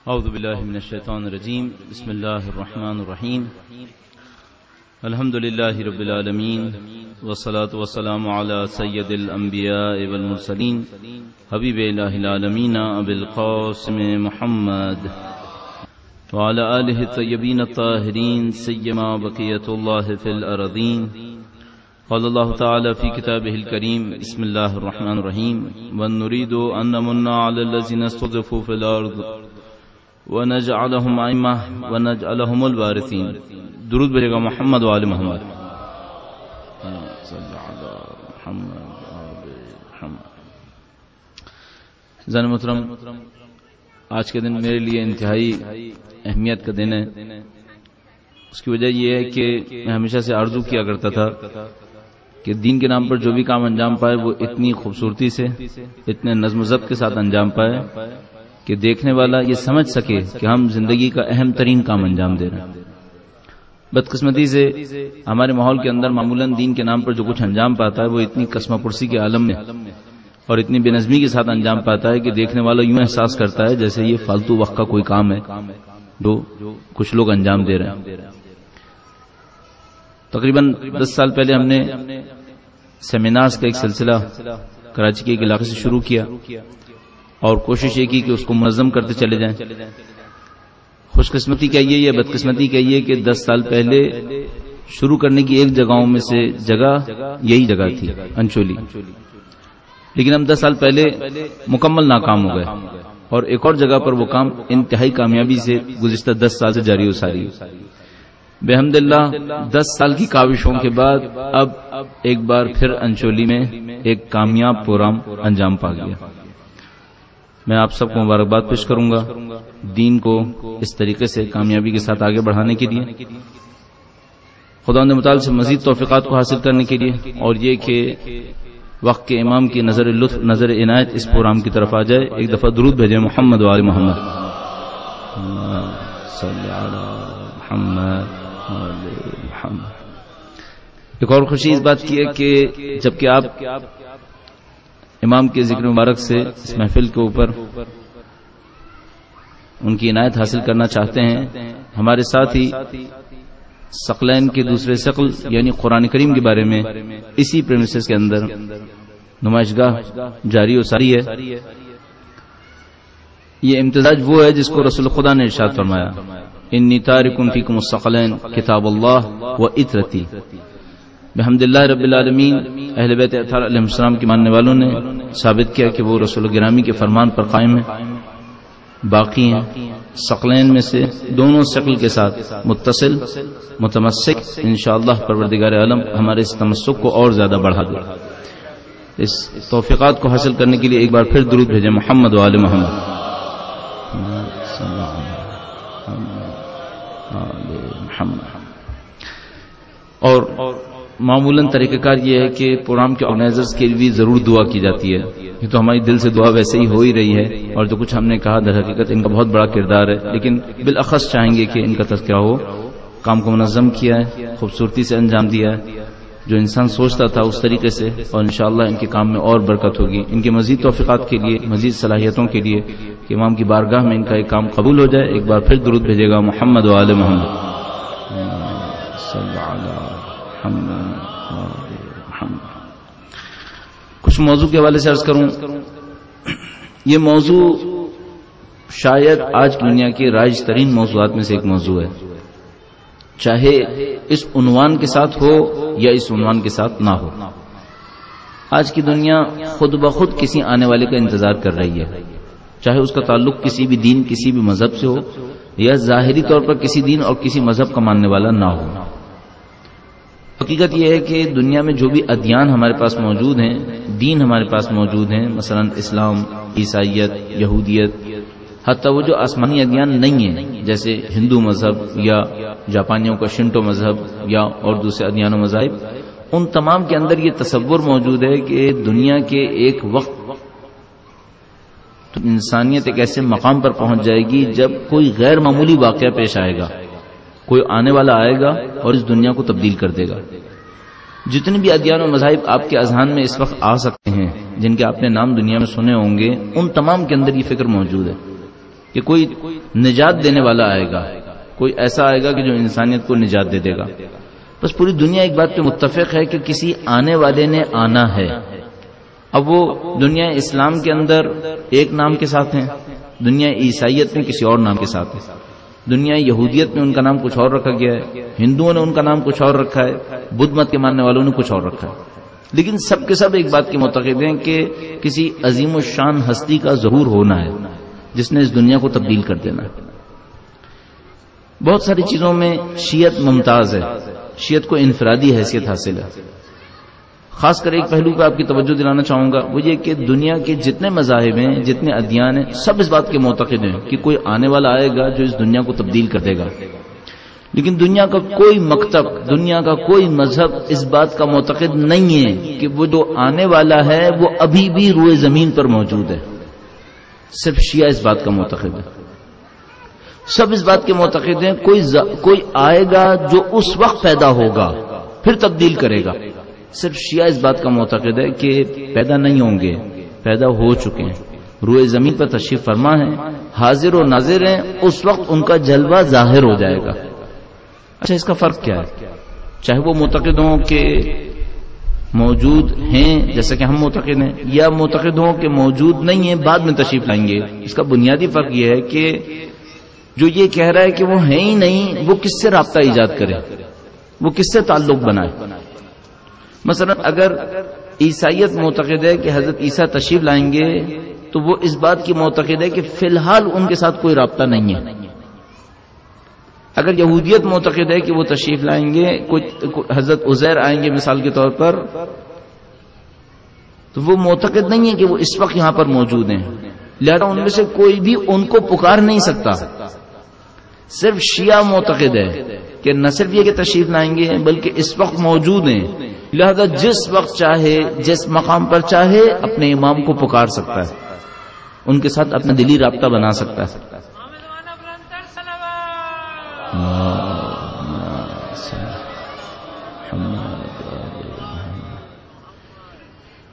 اعوذ باللہ من الشیطان الرجیم بسم اللہ الرحمن الرحیم الحمد للہ رب العالمین والصلاة والسلام علی سید الانبیاء والمرسلین حبیب الہ العالمین ابی القاسم محمد وعلى آلہ الطیبین الطاہرین سیما بقیت اللہ فی الارضین قال اللہ تعالی فی کتابہ الکریم بسم اللہ الرحمن الرحیم ونريد ان نمن علی الذین استضعفوا فی الارض ونجعلهم ائمة ونجعلهم الوارثین. درود بھیجے گا محمد و آل محمد. زن محترم، آج کے دن میرے لیے انتہائی اہمیت کا دن ہے. اس کی وجہ یہ ہے کہ میں ہمیشہ سے آرزو کیا کرتا تھا کہ دین کے نام پر جو بھی کام انجام پائے وہ اتنی خوبصورتی سے، اتنے نظم و ضبط کے ساتھ انجام پائے کہ دیکھنے والا یہ سمجھ سکے کہ ہم زندگی کا اہم ترین کام انجام دے رہے ہیں. بدقسمتی سے ہمارے ماحول کے اندر معمولاً دین کے نام پر جو کچھ انجام پاتا ہے وہ اتنی قسمہ پرسی کے عالم میں اور اتنی بے نظمی کے ساتھ انجام پاتا ہے کہ دیکھنے والا یوں احساس کرتا ہے جیسے یہ فالتو وقت کا کوئی کام ہے جو کچھ لوگ انجام دے رہے ہیں. تقریباً 10 سال پہلے ہم نے سیمینارز کا ایک سلسلہ کراچی کے ایک علاقے سے شروع کیا اور کوشش یہ کی کہ اس کو منظم کرتے چلے جائیں. خوش قسمتی کہیے یا بدقسمتی کہیے کہ 10 سال پہلے شروع کرنے کی ایک جگہوں میں سے جگہ یہی جگہ تھی، انچولی. لیکن ہم 10 سال پہلے مکمل ناکام ہو گئے اور ایک اور جگہ پر وہ کام انتہائی کامیابی سے گزشتہ 10 سال سے جاری و ساری. بحمد اللہ 10 سال کی کاوشوں کے بعد اب ایک بار پھر انچولی میں ایک کامیاب پروگرام انجام پا گیا. میں آپ سب کو مبارکباد پیش کروں گا دین کو اس طریقے سے کامیابی کے ساتھ آگے بڑھانے کے لیے، خداوند متعال سے مزید توفیقات کو حاصل کرنے کے لیے، اور یہ کہ وقت کے امام کی نظر لطف، نظر عنایت اس پروگرام کی طرف آ جائے. ایک دفعہ درود بھیجیں محمد و آل محمد. صلی علی محمد و آل محمد. ایک اور خوشی اس بات کی ہے کہ جبکہ آپ امام کے ذکر مبارک سے اس محفل کے اوپر ان کی عنایت حاصل کرنا چاہتے ہیں، ہمارے ساتھ ہی ثقلین کے دوسرے ثقل یعنی قرآن کریم کے بارے میں اسی پریمیسز کے اندر نمائش گاہ جاری و ساری ہے. یہ امتزاج وہ ہے جس کو رسول خدا نے ارشاد فرمایا، انی تارک فیکم الثقلین کتاب اللہ و اطرتی. بحمد اللہ رب العالمین اہل بیت اطہار علیہ السلام کے ماننے والوں نے ثابت کیا کہ وہ رسول گرامی کے فرمان پر قائم ہیں، باقی ہیں. ثقلین میں سے دونوں ثقل کے ساتھ متصل متمسک انشاءاللہ پروردگار عالم ہمارے اس تمسک کو اور زیادہ بڑھا دے. اس توفیقات کو حاصل کرنے کے لیے ایک بار پھر درود بھیجیں محمد و آل محمد. اور معمولاً طریقہ کار یہ ہے کہ پروگرام کے آرگنائزرز کے لیے بھی ضرور دعا کی جاتی ہے. یہ تو ہماری دل سے دعا ویسے ہی ہو ہی رہی ہے، اور جو کچھ ہم نے کہا در حقیقت ان کا بہت بڑا کردار ہے، لیکن بالاخص چاہیں گے کہ ان کا تذکرہ ہو. کام کو منظم کیا ہے، خوبصورتی سے انجام دیا ہے، جو انسان سوچتا تھا اس طریقے سے، اور انشاءاللہ ان کے کام میں اور برکت ہوگی. ان کے مزید توفیقات کے لیے، مزید صلاحیتوں کے لیے کہ امام کی بارگاہ میں ان کا ایک کام قبول ہو جائے. ایک بار پھر درود بھیجے گا محمد و آل محمد. صلی علی محمد. کچھ موضوع کے حوالے سے عرض کروں. یہ موضوع شاید آج کی دنیا کے رائج ترین موضوعات میں سے ایک موضوع ہے، چاہے اس عنوان کے ساتھ ہو یا اس عنوان کے ساتھ نہ ہو. آج کی دنیا خود بخود کسی آنے والے کا انتظار کر رہی ہے، چاہے اس کا تعلق کسی بھی دین، کسی بھی مذہب سے ہو، یا ظاہری طور پر کسی دین اور کسی مذہب کا ماننے والا نہ ہو. حقیقت یہ ہے کہ دنیا میں جو بھی ادیان ہمارے پاس موجود ہیں، دین ہمارے پاس موجود ہیں، مثلا اسلام، عیسائیت، یہودیت، حتیٰ وہ جو آسمانی ادیان نہیں ہیں جیسے ہندو مذہب یا جاپانیوں کا شنٹو مذہب یا اور دوسرے ادیان و مذاہب، ان تمام کے اندر یہ تصور موجود ہے کہ دنیا کے ایک وقت تو انسانیت ایک ایسے مقام پر پہنچ جائے گی جب کوئی غیر معمولی واقعہ پیش آئے گا، کوئی آنے والا آئے گا اور اس دنیا کو تبدیل کر دے گا. جتنے بھی ادیان و مذاہب آپ کے اذہان میں اس وقت آ سکتے ہیں، جن کے آپ نے نام دنیا میں سنے ہوں گے، ان تمام کے اندر یہ فکر موجود ہے کہ کوئی نجات دینے والا آئے گا، کوئی ایسا آئے گا کہ جو انسانیت کو نجات دے دے گا. بس پوری دنیا ایک بات پہ متفق ہے کہ کسی آنے والے نے آنا ہے. اب وہ دنیا اسلام کے اندر ایک نام کے ساتھ ہیں، دنیا عیسائیت میں کسی اور نام کے ساتھ ہے، دنیا یہودیت میں ان کا نام کچھ اور رکھا گیا ہے، ہندوؤں نے ان کا نام کچھ اور رکھا ہے، بدھ مت کے ماننے والوں نے کچھ اور رکھا ہے. لیکن سب کے سب ایک بات کی معتقد ہیں کہ کسی عظیم الشان ہستی کا ظہور ہونا ہے جس نے اس دنیا کو تبدیل کر دینا ہے. بہت ساری چیزوں میں شیعت ممتاز ہے، شیعت کو انفرادی حیثیت حاصل ہے. خاص کر ایک پہلو پہ آپ کی توجہ دلانا چاہوں گا، وہ یہ کہ دنیا کے جتنے مذاہب ہیں، جتنے ادیان ہیں، سب اس بات کے معتقد ہیں کہ کوئی آنے والا آئے گا جو اس دنیا کو تبدیل کر دے گا. لیکن دنیا کا کوئی مکتب، دنیا کا کوئی مذہب اس بات کا معتقد نہیں ہے کہ وہ جو آنے والا ہے وہ ابھی بھی روئے زمین پر موجود ہے. صرف شیعہ اس بات کا معتقد ہے. سب اس بات کے معتقد ہیں کوئی آئے گا جو اس وقت پیدا ہوگا پھر تبدیل کرے گا. صرف شیعہ اس بات کا معتقد ہے کہ پیدا نہیں ہوں گے، پیدا ہو چکے ہیں، روئے زمین پر تشریف فرما ہیں، حاضر و ناظر ہیں، اس وقت ان کا جلوہ ظاہر ہو جائے گا. اچھا، اس کا فرق کیا ہے؟ چاہے وہ معتقد ہوں کہ موجود ہیں جیسا کہ ہم معتقد ہیں، یا معتقد ہوں کہ موجود نہیں ہیں بعد میں تشریف لائیں گے، اس کا بنیادی فرق یہ ہے کہ جو یہ کہہ رہا ہے کہ وہ ہے ہی نہیں، وہ کس سے رابطہ ایجاد کرے، وہ کس سے تعلق بنائے. مثلا اگر عیسائیت معتقد ہے کہ حضرت عیسیٰ تشریف لائیں گے تو وہ اس بات کی معتقد ہے کہ فی الحال ان کے ساتھ کوئی رابطہ نہیں ہے. اگر یہودیت معتقد ہے کہ وہ تشریف لائیں گے، حضرت عزیر آئیں گے مثال کے طور پر، تو وہ معتقد نہیں ہے کہ وہ اس وقت یہاں پر موجود ہیں، لہذا ان میں سے کوئی بھی ان کو پکار نہیں سکتا. صرف شیعہ معتقد ہے کہ نہ صرف یہ کہ تشریف لائیں گے بلکہ اس وقت موجود ہیں، لہذا جس وقت چاہے جس مقام پر چاہے اپنے امام کو پکار سکتا ہے، ان کے ساتھ اپنا دلی رابطہ بنا سکتا ہے.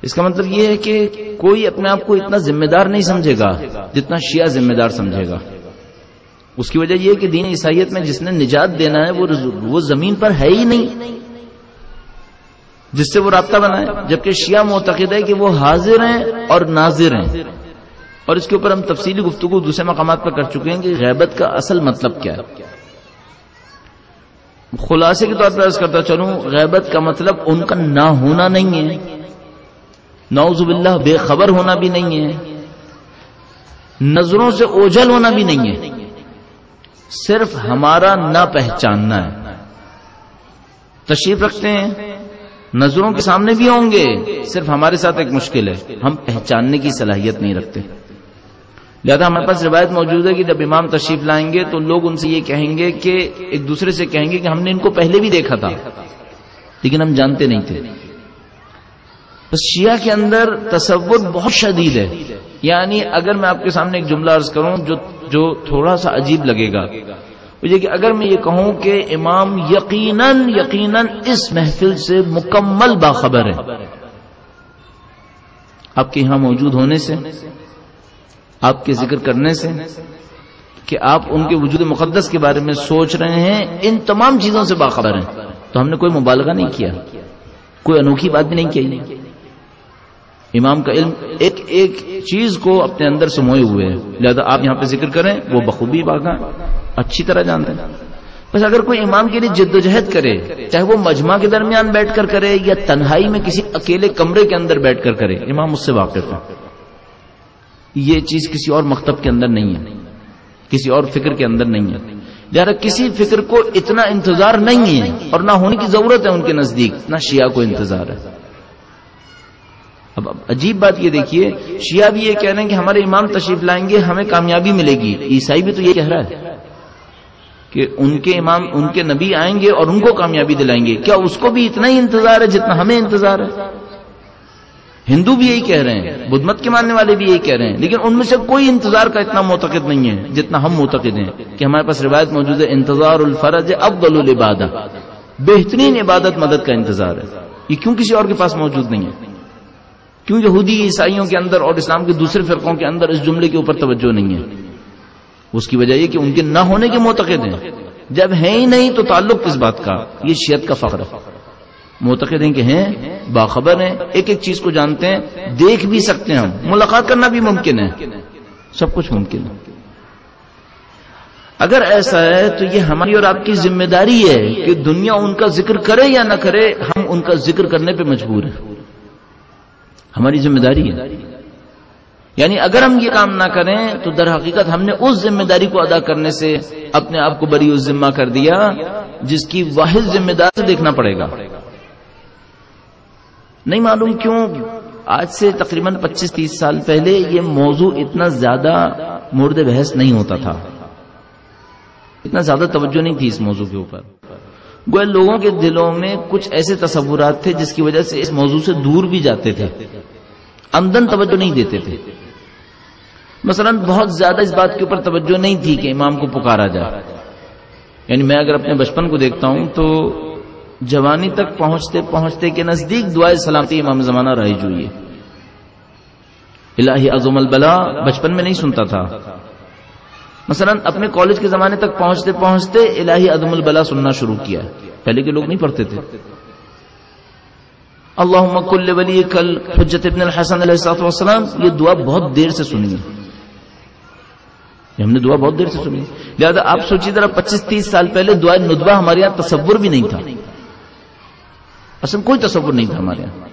اس کا مطلب یہ ہے کہ کوئی اپنے آپ کو اتنا ذمہ دار نہیں سمجھے گا جتنا شیعہ ذمہ دار سمجھے گا. اس کی وجہ یہ کہ دین عیسائیت میں جس نے نجات دینا ہے وہ زمین پر ہے ہی نہیں جس سے وہ رابطہ بنائے، جبکہ شیعہ معتقد ہے کہ وہ حاضر ہیں اور ناظر ہیں. اور اس کے اوپر ہم تفصیلی گفتگو دوسرے مقامات پر کر چکے ہیں کہ غیبت کا اصل مطلب کیا ہے. خلاصے کے طور پر عرض کرتا چلوں، غیبت کا مطلب ان کا نہ ہونا نہیں ہے، نعوذ باللہ بے خبر ہونا بھی نہیں ہے، نظروں سے اوجھل ہونا بھی نہیں ہے، صرف ہمارا نہ پہچاننا ہے. تشریف رکھتے ہیں، نظروں کے سامنے بھی ہوں گے، صرف ہمارے ساتھ ایک مشکل ہے، ہم پہچاننے کی صلاحیت نہیں رکھتے. لہذا ہمارے پاس روایت موجود ہے کہ جب امام تشریف لائیں گے تو لوگ ان سے یہ کہیں گے کہ ایک دوسرے سے کہیں گے کہ ہم نے ان کو پہلے بھی دیکھا تھا لیکن ہم جانتے نہیں تھے. بس شیعہ کے اندر تصور بہت شدید ہے. یعنی اگر میں آپ کے سامنے ایک جملہ عرض کروں جو تھوڑا سا عجیب لگے گا، وہ یہ کہ اگر میں یہ کہوں کہ امام یقیناً اس محفل سے مکمل باخبر ہے، آپ کے یہاں موجود ہونے سے، آپ کے ذکر کرنے سے، کہ آپ ان کے وجود مقدس کے بارے میں سوچ رہے ہیں، ان تمام چیزوں سے باخبر ہیں، تو ہم نے کوئی مبالغہ نہیں کیا، کوئی انوکھی بات بھی نہیں کی. امام کا علم ایک ایک چیز کو اپنے اندر سموئے ہوئے ہے، لہذا آپ یہاں پہ ذکر کریں وہ بخوبی واقعہ اچھی طرح جانتے ہیں. بس اگر کوئی امام کے لیے جدوجہد کرے، چاہے وہ مجمع کے درمیان بیٹھ کر کرے یا تنہائی میں کسی اکیلے کمرے کے اندر بیٹھ کر کرے، امام اس سے واقف ہے. یہ چیز کسی اور مکتب کے اندر نہیں ہے، کسی اور فکر کے اندر نہیں ہے. لہذا کسی فکر کو اتنا انتظار نہیں ہے اور نہ ہونے کی ضرورت ہے ان کے نزدیک، نہ شیعہ کو انتظار ہے. اب عجیب بات یہ دیکھیے، شیعہ بھی یہ کہہ رہے ہیں کہ ہمارے امام تشریف لائیں گے ہمیں کامیابی ملے گی، عیسائی بھی تو یہ کہہ رہا ہے کہ ان کے امام، ان کے نبی آئیں گے اور ان کو کامیابی دلائیں گے. کیا اس کو بھی اتنا ہی انتظار ہے جتنا ہمیں انتظار ہے؟ ہندو بھی یہی کہہ رہے ہیں، بدھ مت کے ماننے والے بھی یہی کہہ رہے ہیں، لیکن ان میں سے کوئی انتظار کا اتنا معتقد نہیں ہے جتنا ہم معتقد ہیں کہ ہمارے پاس روایت موجود ہے انتظار الفرج افضل العبادہ، بہترین عبادت مدد کا انتظار ہے. یہ کیوں کسی اور کے پاس موجود نہیں ہے؟ کیوں یہودی عیسائیوں کے اندر اور اسلام کے دوسرے فرقوں کے اندر اس جملے کے اوپر توجہ نہیں ہے؟ اس کی وجہ یہ کہ ان کے نہ ہونے کے معتقد ہیں، جب ہیں ہی نہیں تو تعلق کس بات کا؟ یہ شیعت کا فخر ہے، معتقد ہیں کہ ہیں، باخبر ہیں، ایک ایک چیز کو جانتے ہیں، دیکھ بھی سکتے ہیں، ہم ملاقات کرنا بھی ممکن ہے، سب کچھ ممکن ہے۔ اگر ایسا ہے تو یہ ہماری اور آپ کی ذمہ داری ہے کہ دنیا ان کا ذکر کرے یا نہ کرے، ہم ان کا ذکر کرنے پہ مجبور ہیں، ہماری ذمہ داری ہے۔ یعنی اگر ہم یہ کام نہ کریں تو در حقیقت ہم نے اس ذمہ داری کو ادا کرنے سے اپنے آپ کو بری الذمہ کر دیا، جس کی واحد ذمہ دار سے دیکھنا پڑے گا۔ نہیں معلوم کیوں آج سے تقریباً 25-30 سال پہلے یہ موضوع اتنا زیادہ مورد بحث نہیں ہوتا تھا، اتنا زیادہ توجہ نہیں تھی اس موضوع کے اوپر۔ گویا لوگوں کے دلوں میں کچھ ایسے تصورات تھے جس کی وجہ سے اس موضوع سے دور بھی جاتے تھے، عمدن توجہ نہیں دیتے تھے۔ مثلا بہت زیادہ اس بات کے اوپر توجہ نہیں تھی کہ امام کو پکارا جائے۔ یعنی میں اگر اپنے بچپن کو دیکھتا ہوں تو جوانی تک پہنچتے پہنچتے کے نزدیک دعائے سلامتی امام زمانہ رائج ہوئی ہے۔ الہی عظم البلا بچپن میں نہیں سنتا تھا، مثلا اپنے کالج کے زمانے تک پہنچتے پہنچتے الہی عظم البلا سننا شروع کیا، پہلے کے لوگ نہیں پڑھتے تھے۔ اللہم کل ولیک الحجۃ ابن الحسن علیہ السلام، یہ دعا بہت دیر سے سنی ہے، ہم نے دعا بہت دیر سے سنی، لہذا آپ سوچیے ذرا 25-30 سال پہلے دعائے ندبہ ہمارے یہاں تصور بھی نہیں تھا، اصلا کوئی تصور نہیں تھا ہمارے یہاں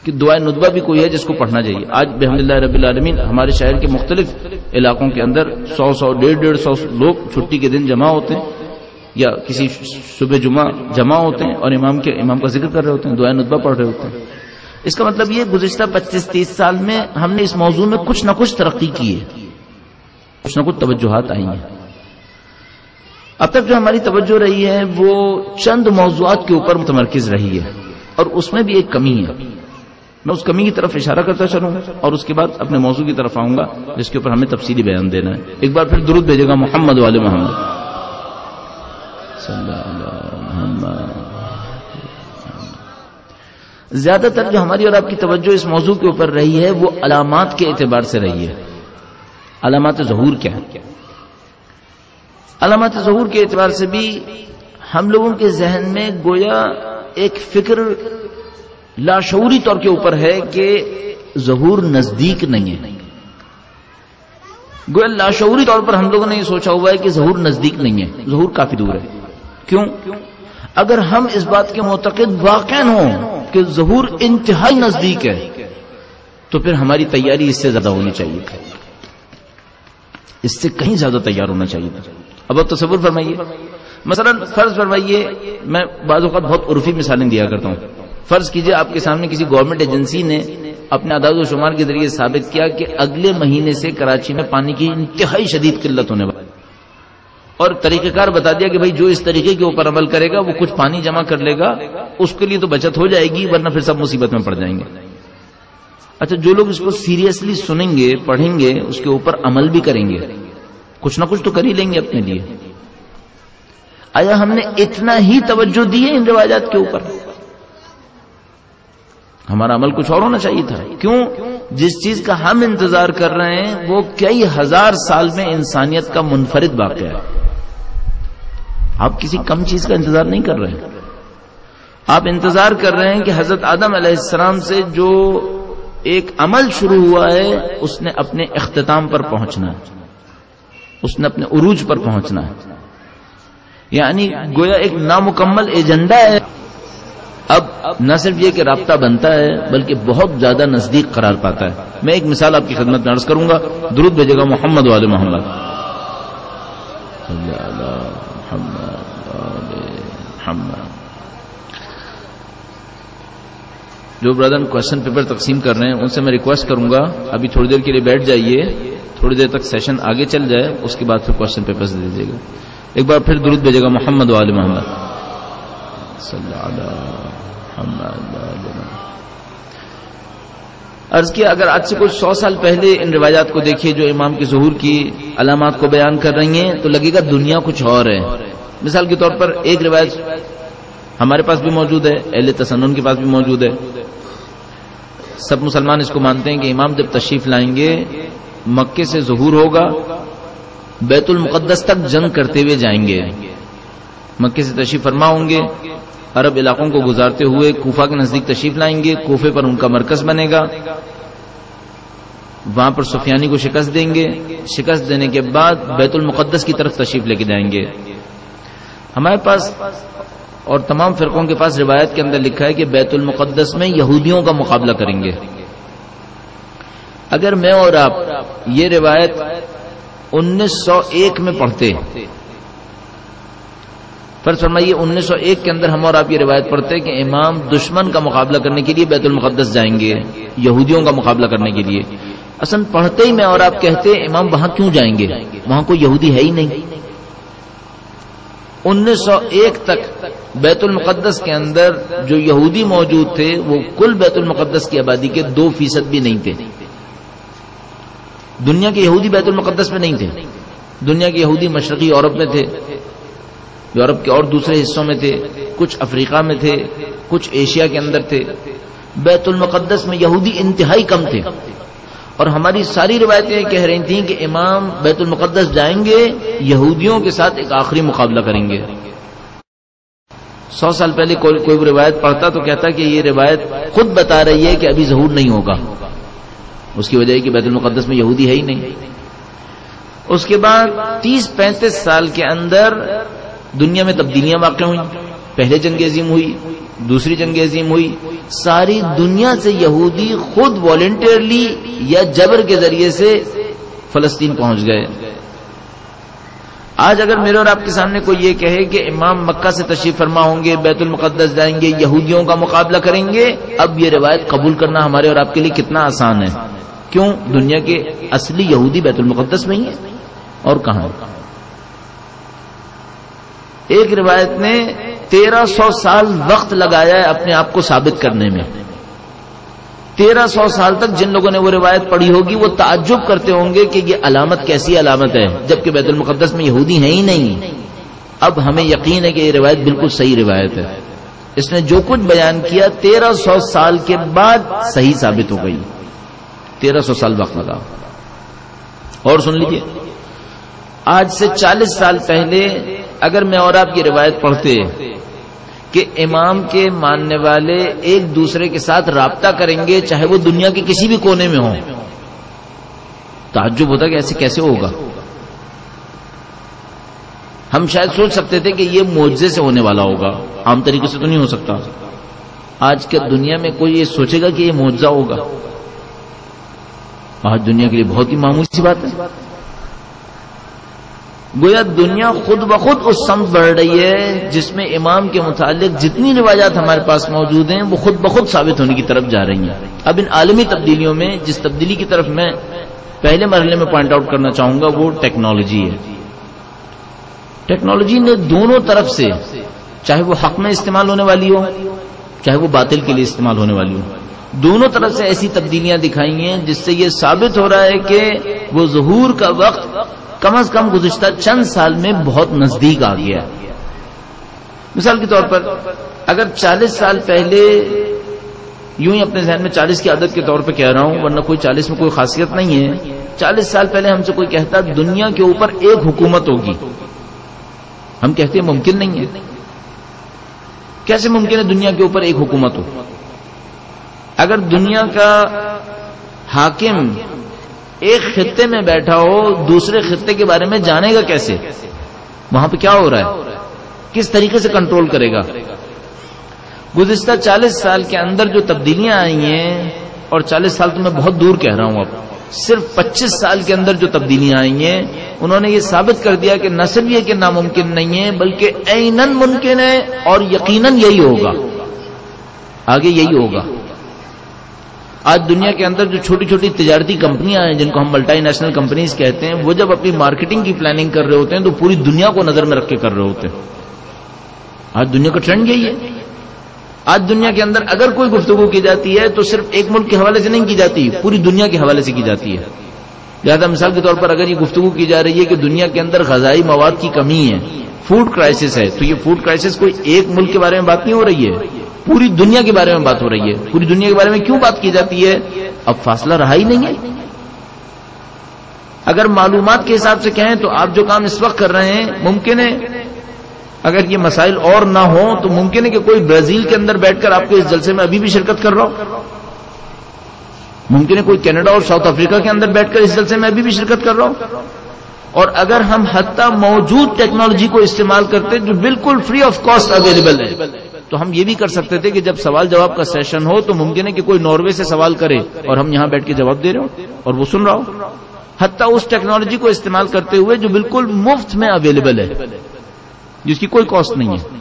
کہ دعائے ندبہ بھی کوئی ہے جس کو پڑھنا چاہیے۔ آج بحمدللہ رب العالمین ہمارے شہر کے مختلف علاقوں کے اندر 100-150 لوگ چھٹی کے دن جمع ہوتے ہیں یا کسی صبح جمعہ جمع ہوتے ہیں اور امام کا ذکر کر رہے ہوتے ہیں، دعائے ندبہ پڑھ رہے ہوتے ہیں۔ اس کا مطلب یہ گزشتہ 25-30 سال میں ہم نے اس موضوع میں کچھ نہ کچھ ترقی کی ہے، کچھ نہ کچھ توجہات آئی ہیں۔ اب تک جو ہماری توجہ رہی ہے وہ چند موضوعات کے اوپر متمرکز رہی ہے، اور اس میں بھی ایک کمی ہے، میں اس کمی کی طرف اشارہ کرتا چلوں اور اس کے بعد اپنے موضوع کی طرف آؤں گا جس کے اوپر ہمیں تفصیلی بیان دینا ہے۔ ایک بار پھر درود بھیجے گا محمد والے محمد صلی اللہ علیہ محمد۔ زیادہ تر جو ہماری اور آپ کی توجہ اس موضوع کے اوپر رہی ہے وہ علامات کے اعتبار سے رہی ہے۔ علامات ظہور کیا ہے؟ علامات ظہور کے اعتبار سے بھی ہم لوگوں کے ذہن میں گویا ایک فکر لاشعوری طور کے اوپر ہے کہ ظہور نزدیک نہیں ہے، گویا لاشعوری طور پر ہم لوگوں نے یہ سوچا ہوا ہے کہ ظہور نزدیک نہیں ہے، ظہور کافی دور ہے۔ کیوں؟ اگر ہم اس بات کے معتقد واقعا ہوں کہ ظہور انتہائی نزدیک ہے تو پھر ہماری تیاری اس سے زیادہ ہونی چاہیے تھی، اس سے کہیں زیادہ تیار ہونا چاہیے تھا۔ اب آپ تصور فرمائیے، مثلا فرض فرمائیے، میں بعض اوقات بہت عرفی مثالیں دیا کرتا ہوں، فرض کیجئے آپ کے سامنے کسی گورنمنٹ ایجنسی نے اپنے اعداد و شمار کے ذریعے ثابت کیا کہ اگلے مہینے سے کراچی میں پانی کی انتہائی شدید قلت ہونے والی، اور طریقہ کار بتا دیا کہ بھائی جو اس طریقے کے اوپر عمل کرے گا وہ کچھ پانی جمع کر لے گا، اس کے لیے تو بچت ہو جائے گی ورنہ پھر سب مصیبت میں پڑ جائیں گے۔ اچھا، جو لوگ اس کو سیریسلی سنیں گے، پڑھیں گے، اس کے اوپر عمل بھی کریں گے، کچھ نہ کچھ تو کر ہی لیں گے اپنے لیے۔ آیا ہم نے اتنا ہی توجہ دی ہے ان روایات کے اوپر؟ ہمارا عمل کچھ اور ہونا چاہیے تھا۔ کیوں؟ جس چیز کا ہم انتظار کر رہے ہیں وہ کئی ہزار سال میں انسانیت کا منفرد واقعہ ہے۔ آپ کسی کم چیز کا انتظار نہیں کر رہے ہیں، آپ انتظار کر رہے ہیں کہ حضرت آدم علیہ السلام سے جو ایک عمل شروع ہوا ہے اس نے اپنے اختتام پر پہنچنا ہے، اس نے اپنے عروج پر پہنچنا ہے، یعنی گویا ایک نامکمل ایجنڈا ہے۔ اب نہ صرف یہ کہ رابطہ بنتا ہے بلکہ بہت زیادہ نزدیک قرار پاتا ہے۔ میں ایک مثال آپ کی خدمت میں عرض کروں گا، درود بھیجے گا محمد والے محمد صلی اللہ علیہ محمد۔ جو برادر کوشچن پیپر تقسیم کر رہے ہیں ان سے میں ریکویسٹ کروں گا ابھی تھوڑی دیر کے لیے بیٹھ جائیے، تھوڑی دیر تک سیشن آگے چل جائے، اس کے بعد پھر کوشچن پیپرز دے دیجیے گا۔ ایک بار پھر درود بھیجے گا محمد والے محمد صلی اللہ علیہ محمد۔ عرض کیا اگر آج سے کچھ 100 سال پہلے ان روایات کو دیکھیے جو امام کے ظہور کی علامات کو بیان کر رہی ہیں تو لگے گا دنیا کچھ اور ہے۔ مثال کے طور پر ایک روایت ہمارے پاس بھی موجود ہے، اہل تسنن کے پاس بھی موجود ہے، سب مسلمان اس کو مانتے ہیں کہ امام جب تشریف لائیں گے مکے سے ظہور ہوگا بیت المقدس تک جنگ کرتے ہوئے جائیں گے. مکے سے تشریف فرما ہوں گے، عرب علاقوں کو گزارتے ہوئے کوفہ کے نزدیک تشریف لائیں گے. کوفے پر ان کا مرکز بنے گا، وہاں پر سفیانی کو شکست دیں گے. شکست دینے کے بعد بیت المقدس کی طرف تشریف لے کے جائیں گے. ہمارے پاس اور تمام فرقوں کے پاس روایت کے اندر لکھا ہے کہ بیت المقدس میں یہودیوں کا مقابلہ کریں گے. اگر میں اور آپ یہ روایت 1901 میں پڑھتے، فرض فرمائیے 1901 کے اندر ہم اور آپ یہ روایت پڑھتے کہ امام دشمن کا مقابلہ کرنے کے لیے بیت المقدس جائیں گے، یہودیوں کا مقابلہ کرنے کے لیے، اصلا پڑھتے ہی میں اور آپ کہتے امام وہاں کیوں جائیں گے، وہاں کوئی یہودی ہے ہی نہیں. 1901 تک بیت المقدس کے اندر جو یہودی موجود تھے وہ کل بیت المقدس کی آبادی کے 2% بھی نہیں تھے. دنیا کے یہودی بیت المقدس میں نہیں تھے. دنیا کے یہودی مشرقی یورپ میں تھے، یورپ کے اور دوسرے حصوں میں تھے، کچھ افریقہ میں تھے، کچھ ایشیا کے اندر تھے. بیت المقدس میں یہودی انتہائی کم تھے. اور ہماری ساری روایتیں کہہ رہی تھیں کہ امام بیت المقدس جائیں گے، یہودیوں کے ساتھ ایک آخری مقابلہ کریں گے. 100 سال پہلے کوئی روایت پڑھتا تو کہتا کہ یہ روایت خود بتا رہی ہے کہ ابھی ظہور نہیں ہوگا. اس کی وجہ ہے کہ بیت المقدس میں یہودی ہے ہی نہیں. اس کے بعد 30-35 سال کے اندر دنیا میں تبدیلیاں واقع ہوئیں. پہلے جنگ عظیم ہوئی، دوسری جنگ عظیم ہوئی، ساری دنیا سے یہودی خود والنٹیرلی یا جبر کے ذریعے سے فلسطین پہنچ گئے. آج اگر میرے اور آپ کے سامنے کوئی یہ کہے کہ امام مکہ سے تشریف فرما ہوں گے، بیت المقدس جائیں گے، یہودیوں کا مقابلہ کریں گے، اب یہ روایت قبول کرنا ہمارے اور آپ کے لیے کتنا آسان ہے. کیوں؟ دنیا کے اصلی یہودی بیت المقدس میں ہی ہے، اور کہاں. ایک روایت نے 1300 سال وقت لگایا ہے اپنے آپ کو ثابت کرنے میں. 1300 سال تک جن لوگوں نے وہ روایت پڑھی ہوگی وہ تعجب کرتے ہوں گے کہ یہ علامت کیسی علامت ہے جبکہ بیت المقدس میں یہودی ہیں ہی نہیں. اب ہمیں یقین ہے کہ یہ روایت بالکل صحیح روایت ہے. اس نے جو کچھ بیان کیا 1300 سال کے بعد صحیح ثابت ہو گئی. 1300 سال وقت لگا. اور سن لیجیے، آج سے 40 سال پہلے اگر میں اور آپ یہ روایت پڑھتے کہ امام کے ماننے والے ایک دوسرے کے ساتھ رابطہ کریں گے چاہے وہ دنیا کے کسی بھی کونے میں ہوں، تعجب ہوتا کہ ایسے کیسے ہوگا. ہم شاید سوچ سکتے تھے کہ یہ معجزے سے ہونے والا ہوگا، عام طریقے سے تو نہیں ہو سکتا. آج کے دنیا میں کوئی یہ سوچے گا کہ یہ معجزہ ہوگا؟ آج دنیا کے لیے بہت ہی معمولی سی بات ہے. گویا دنیا خود بخود اس سمت بڑھ رہی ہے جس میں امام کے متعلق جتنی روایات ہمارے پاس موجود ہیں وہ خود بخود ثابت ہونے کی طرف جا رہی ہیں. اب ان عالمی تبدیلیوں میں جس تبدیلی کی طرف میں پہلے مرحلے میں پوائنٹ آؤٹ کرنا چاہوں گا وہ ٹیکنالوجی ہے. ٹیکنالوجی نے دونوں طرف سے، چاہے وہ حق میں استعمال ہونے والی ہو چاہے وہ باطل کے لیے استعمال ہونے والی ہو، دونوں طرف سے ایسی تبدیلیاں دکھائی ہیں جس سے یہ ثابت ہو رہا ہے کہ وہ ظہور کا وقت کم از کم گزشتہ چند سال میں بہت نزدیک آ گیا. مثال کے طور پر اگر 40 سال پہلے، یوں ہی اپنے ذہن میں 40 کی عادت کے طور پہ کہہ رہا ہوں ورنہ کوئی 40 میں کوئی خاصیت نہیں ہے، 40 سال پہلے ہم سے کوئی کہتا دنیا کے اوپر ایک حکومت ہوگی، ہم کہتے ہیں ممکن نہیں ہے. کیسے ممکن ہے دنیا کے اوپر ایک حکومت ہو؟ اگر دنیا کا حاکم ایک خطے میں بیٹھا ہو دوسرے خطے کے بارے میں جانے گا کیسے؟ وہاں پہ کیا ہو رہا ہے؟ کس طریقے سے کنٹرول کرے گا؟ گزشتہ 40 سال کے اندر جو تبدیلیاں آئی ہیں، اور 40 سال تو میں بہت دور کہہ رہا ہوں، اب صرف 25 سال کے اندر جو تبدیلیاں آئی ہیں انہوں نے یہ ثابت کر دیا کہ نہ صرف یہ کہ ناممکن نہیں ہے بلکہ عیناً ممکن ہے اور یقیناً یہی ہوگا، آگے یہی ہوگا. آج دنیا کے اندر جو چھوٹی چھوٹی تجارتی کمپنیاں ہیں جن کو ہم ملٹی نیشنل کمپنیز کہتے ہیں، وہ جب اپنی مارکیٹنگ کی پلاننگ کر رہے ہوتے ہیں تو پوری دنیا کو نظر میں رکھ کے کر رہے ہوتے ہیں. آج دنیا کا ٹرینڈ یہی ہے. آج دنیا کے اندر اگر کوئی گفتگو کی جاتی ہے تو صرف ایک ملک کے حوالے سے نہیں کی جاتی، پوری دنیا کے حوالے سے کی جاتی ہے. لہذا مثال کے طور پر اگر یہ گفتگو کی جا رہی ہے کہ دنیا کے اندر غذائی مواد کی کمی ہے، فوڈ کرائسس ہے، تو یہ فوڈ کرائسس کوئی ایک ملک کے بارے میں بات نہیں ہو رہی ہے، پوری دنیا کے بارے میں بات ہو رہی ہے. پوری دنیا کے بارے میں کیوں بات کی جاتی ہے؟ اب فاصلہ رہا ہی نہیں ہے. اگر معلومات کے حساب سے کہیں تو آپ جو کام اس وقت کر رہے ہیں ممکن ہے اگر یہ مسائل اور نہ ہوں تو ممکن ہے کہ کوئی برازیل کے اندر بیٹھ کر آپ کو اس جلسے میں ابھی بھی شرکت کر رہا ہو. ممکن ہے کوئی کینیڈا اور ساؤتھ افریقہ کے اندر بیٹھ کر اس جلسے میں ابھی بھی شرکت کر رہا ہوں. اور اگر ہم حتیٰ موجود ٹیکنالوجی کو استعمال کرتے جو بالکل فری آف کاسٹ اویلیبل ہے تو ہم یہ بھی کر سکتے تھے کہ جب سوال جواب کا سیشن ہو تو ممکن ہے کہ کوئی ناروے سے سوال کرے اور ہم یہاں بیٹھ کے جواب دے رہے ہوں اور وہ سن رہا ہو. حتیٰ اس ٹیکنالوجی کو استعمال کرتے ہوئے جو بالکل مفت میں اویلیبل ہے جس کی کوئی کاسٹ نہیں ہے.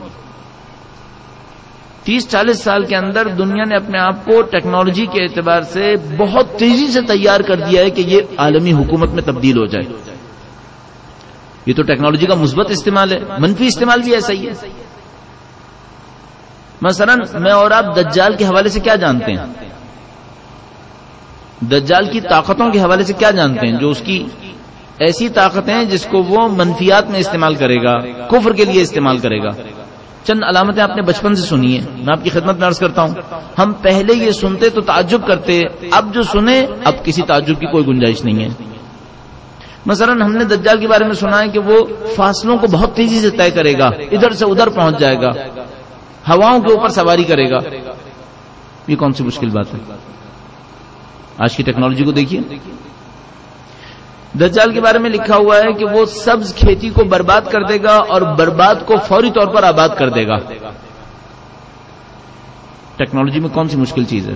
30-40 سال کے اندر دنیا نے اپنے آپ کو ٹیکنالوجی کے اعتبار سے بہت تیزی سے تیار کر دیا ہے کہ یہ عالمی حکومت میں تبدیل ہو جائے. یہ تو ٹیکنالوجی کا مثبت استعمال ہے, منفی استعمال بھی ایسا ہی ہے. مثلا میں اور آپ دجال کے حوالے سے کیا جانتے ہیں؟ دجال کی طاقتوں کے حوالے سے کیا جانتے ہیں؟ جو اس کی ایسی طاقتیں ہیں جس کو وہ منفیات میں استعمال کرے گا, کفر کے لیے استعمال کرے گا. چند علامتیں آپ نے بچپن سے سنی ہیں, میں آپ کی خدمت میں عرض کرتا ہوں. ہم پہلے یہ سنتے تو تعجب کرتے, اب جو سنے اب کسی تعجب کی کوئی گنجائش نہیں ہے. مثلا ہم نے دجال کے بارے میں سنا ہے کہ وہ فاصلوں کو بہت تیزی سے طے کرے گا, ادھر سے ادھر پہنچ جائے گا, ہواؤں کے اوپر سواری کرے گا. یہ کون سی مشکل بات ہے؟ آج کی ٹیکنالوجی کو دیکھیے. دجال کے بارے میں لکھا ہوا ہے کہ وہ سبز کھیتی کو برباد کر دے گا اور برباد کو فوری طور پر آباد کر دے گا. ٹیکنالوجی میں کون سی مشکل چیز ہے؟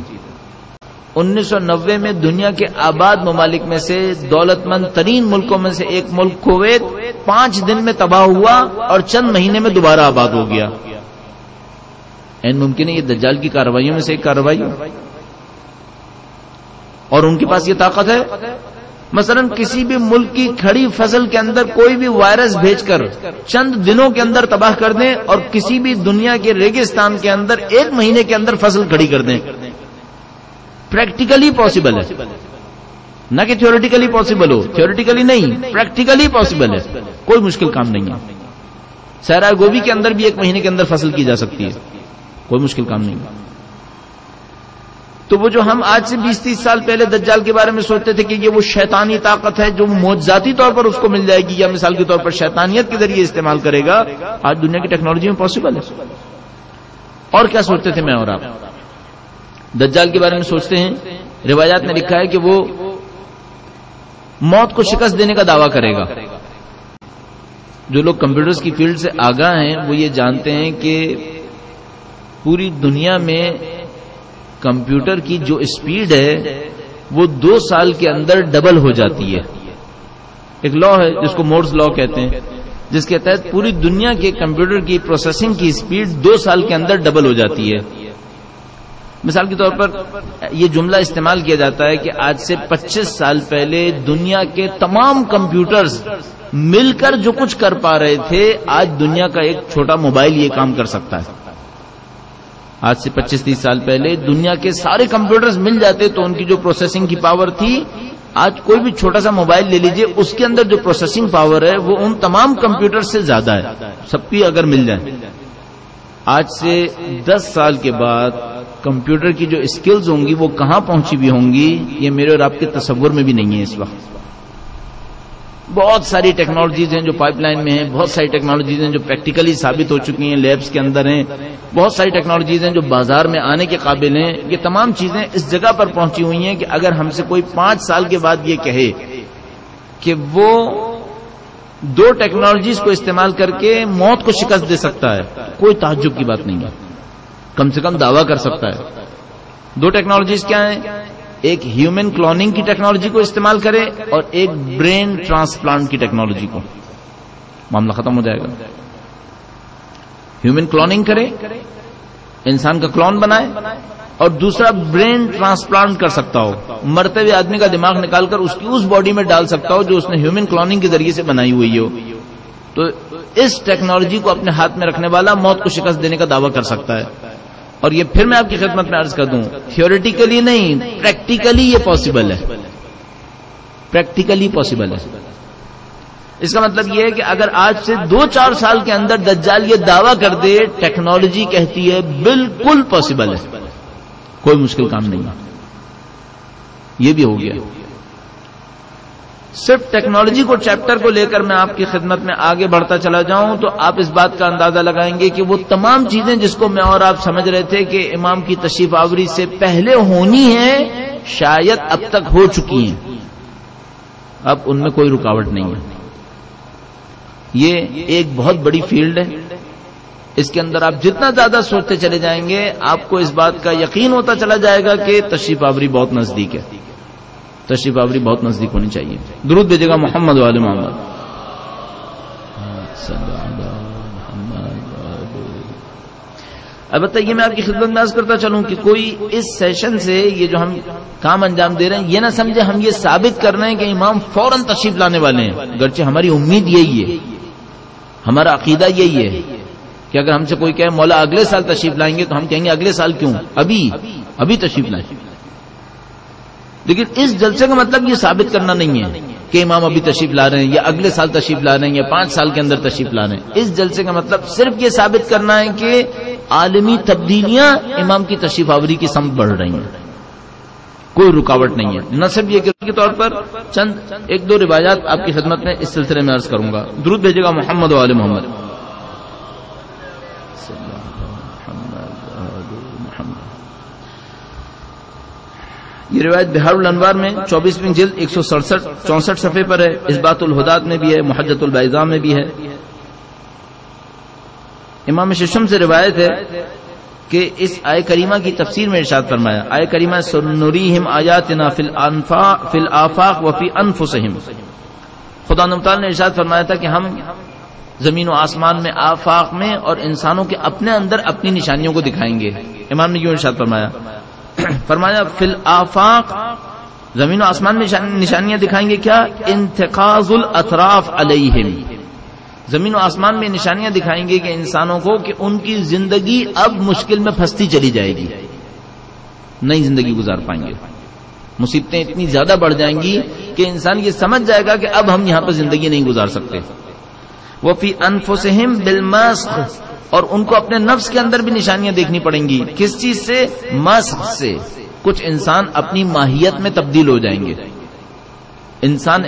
1990 میں دنیا کے آباد ممالک میں سے دولت مند ترین ملکوں میں سے ایک ملک کویت 5 دن میں تباہ ہوا اور چند مہینے میں دوبارہ آباد ہو گیا. این ممکن ہے یہ دجال کی کارروائیوں میں سے ایک کارروائی ہو اور ان کے پاس یہ طاقت ہے. مثلا کسی بھی ملک کی کھڑی فصل کے اندر کوئی بھی وائرس بھیج کر چند دنوں کے اندر تباہ کر دیں اور کسی بھی دنیا کے ریگستان کے اندر 1 مہینے کے اندر فصل کھڑی کر دیں. پریکٹیکلی پاسبل ہے, نہ کہ تھیوریٹیکلی پاسبل ہو. تھیوریٹیکلی نہیں, پریکٹیکلی پاسبل ہے. کوئی مشکل کام نہیں ہے. صحرائے گوبی کے اندر بھی 1 مہینے کے اندر فصل کی جا سکتی ہے, کوئی مشکل کام نہیں ہے. تو وہ جو ہم آج سے 20-30 سال پہلے دجال کے بارے میں سوچتے تھے کہ یہ وہ شیطانی طاقت ہے جو معجزاتی طور پر اس کو مل جائے گی یا مثال کے طور پر شیطانیت کے ذریعے استعمال کرے گا, آج دنیا کی ٹیکنالوجی میں پاسبل ہے. اور کیا سوچتے تھے میں اور آپ؟ دجال کے بارے میں سوچتے ہیں, روایات میں لکھا ہے کہ وہ موت کو شکست دینے کا دعویٰ کرے گا. جو لوگ کمپیوٹرز کی فیلڈ سے آگاہ ہیں وہ یہ جانتے ہیں کہ پوری دنیا میں کمپیوٹر کی جو اسپیڈ ہے وہ 2 سال کے اندر ڈبل ہو جاتی ہے. ایک لا ہے جس کو مورز لا کہتے ہیں, جس کے تحت پوری دنیا کے کمپیوٹر کی پروسیسنگ کی اسپیڈ 2 سال کے اندر ڈبل ہو جاتی ہے. مثال کے طور پر یہ جملہ استعمال کیا جاتا ہے کہ آج سے 25 سال پہلے دنیا کے تمام کمپیوٹرز مل کر جو کچھ کر پا رہے تھے آج دنیا کا ایک چھوٹا موبائل یہ کام کر سکتا ہے. آج سے 25-30 سال پہلے دنیا کے سارے کمپیوٹرز مل جاتے تو ان کی جو پروسیسنگ کی پاور تھی, آج کوئی بھی چھوٹا سا موبائل لے لیجئے, اس کے اندر جو پروسیسنگ پاور ہے وہ ان تمام کمپیوٹر سے زیادہ ہے, سب کی اگر مل جائیں. آج سے 10 سال کے بعد کمپیوٹر کی جو اسکلز ہوں گی وہ کہاں پہنچی بھی ہوں گی یہ میرے اور آپ کے تصور میں بھی نہیں ہے. اس وقت بہت ساری ٹیکنالوجیز ہیں جو پائپ لائن میں ہیں, بہت ساری ٹیکنالوجیز ہیں جو پریکٹیکلی ثابت ہو چکی ہیں, لیبس کے اندر ہیں, بہت ساری ٹیکنالوجیز ہیں جو بازار میں آنے کے قابل ہیں. یہ تمام چیزیں اس جگہ پر پہنچی ہوئی ہیں کہ اگر ہم سے کوئی 5 سال کے بعد یہ کہے کہ وہ 2 ٹیکنالوجیز کو استعمال کر کے موت کو شکست دے سکتا ہے, کوئی تعجب کی بات نہیں ہے, کم سے کم دعویٰ کر سکتا ہے. 2 ٹیکنالوجیز کیا ہیں؟ ایک ہیومن کلوننگ کی ٹیکنالوجی کو استعمال کرے اور ایک برین ٹرانسپلانٹ کی ٹیکنالوجی کو. معاملہ ختم ہو جائے گا. ہیومن کلوننگ کرے, انسان کا کلون بنائے, اور دوسرا برین ٹرانسپلانٹ کر سکتا ہو, مرتے ہوئے آدمی کا دماغ نکال کر اس کی اس باڈی میں ڈال سکتا ہو جو اس نے ہیومن کلوننگ کے ذریعے سے بنائی ہوئی ہو. تو اس ٹیکنالوجی کو اپنے ہاتھ میں رکھنے والا موت کو شکست دینے کا دعویٰ کر سکتا ہے. اور یہ پھر میں آپ کی خدمت میں عرض کر دوں, تھیوریٹیکلی نہیں, پریکٹیکلی یہ پاسبل ہے, پریکٹیکلی پاسبل ہے. اس کا مطلب یہ ہے کہ اگر آج سے 2-4 سال کے اندر دجال یہ دعویٰ کر دے, ٹیکنالوجی کہتی ہے بالکل پاسبل ہے, کوئی مشکل کام نہیں ہے. یہ بھی ہو گیا. صرف ٹیکنالوجی کو چیپٹر کو لے کر میں آپ کی خدمت میں آگے بڑھتا چلا جاؤں تو آپ اس بات کا اندازہ لگائیں گے کہ وہ تمام چیزیں جس کو میں اور آپ سمجھ رہے تھے کہ امام کی تشریف آوری سے پہلے ہونی ہے، شاید اب تک ہو چکی ہیں، اب ان میں کوئی رکاوٹ نہیں ہے۔ یہ ایک بہت بڑی فیلڈ ہے، اس کے اندر آپ جتنا زیادہ سوچتے چلے جائیں گے آپ کو اس بات کا یقین ہوتا چلا جائے گا کہ تشریف آوری بہت نزدیک ہے، تشریف آوری بہت نزدیک ہونی چاہیے۔ درود بھیجے گا محمد و آل محمد۔ البتہ یہ میں آپ کی خدمت میں عرض کرتا چلوں کہ کوئی اس سیشن سے یہ جو ہم کام انجام دے رہے ہیں یہ نہ سمجھے ہم یہ ثابت کر رہے ہیں کہ امام فوراً تشریف لانے والے ہیں، گرچہ ہماری امید یہی ہے، ہمارا عقیدہ یہی ہے کہ اگر ہم سے کوئی کہے مولا اگلے سال تشریف لائیں گے تو ہم کہیں گے اگلے سال کیوں، ابھی تشریف لائیں۔ لیکن اس جلسے کا مطلب یہ ثابت کرنا نہیں ہے کہ امام ابھی تشریف لا رہے ہیں یا اگلے سال تشریف لا رہے ہیں یا 5 سال کے اندر تشریف لا رہے ہیں۔ اس جلسے کا مطلب صرف یہ ثابت کرنا ہے کہ عالمی تبدیلیاں امام کی تشریف آوری کی سمت بڑھ رہی ہیں، کوئی رکاوٹ نہیں ہے۔ نہ صرف یہ کے طور پر چند ایک دو روایات آپ کی خدمت میں اس سلسلے میں عرض کروں گا۔ درود بھیجے گا محمد و آل محمد۔ یہ روایت بہار الانوار میں 24ویں جلد 164 صفحے پر ہے، اثبات الہدات میں بھی ہے، محجت البیضاء میں بھی ہے۔ امام ششم سے روایت ہے کہ اس آیہ کریمہ کی تفسیر میں ارشاد فرمایا، آیہ کریمہ سنریہم آیاتنا فی الآفاق وفی انفسہم، خدا تعالی نے ارشاد فرمایا تھا کہ ہم زمین و آسمان میں، آفاق میں اور انسانوں کے اپنے اندر اپنی نشانیوں کو دکھائیں گے۔ امام نے کیوں ارشاد فرمایا؟ فرمایا فی الآفاق، زمین و آسمان میں نشانیاں دکھائیں گے، کیا؟ انتقاض الاطراف علیہم، زمین و آسمان میں نشانیاں دکھائیں گے کہ انسانوں کو کہ ان کی زندگی اب مشکل میں پھنستی چلی جائے گی، نئی زندگی گزار پائیں گے، مصیبتیں اتنی زیادہ بڑھ جائیں گی کہ انسان یہ سمجھ جائے گا کہ اب ہم یہاں پر زندگی نہیں گزار سکتے۔ وفی انفسہم بالمسخ، اور ان کو اپنے نفس کے اندر بھی نشانیاں دیکھنی پڑیں گی، کس چیز سے؟ مسخ سے۔ کچھ انسان اپنی ماہیت میں تبدیل ہو جائیں گے، انسان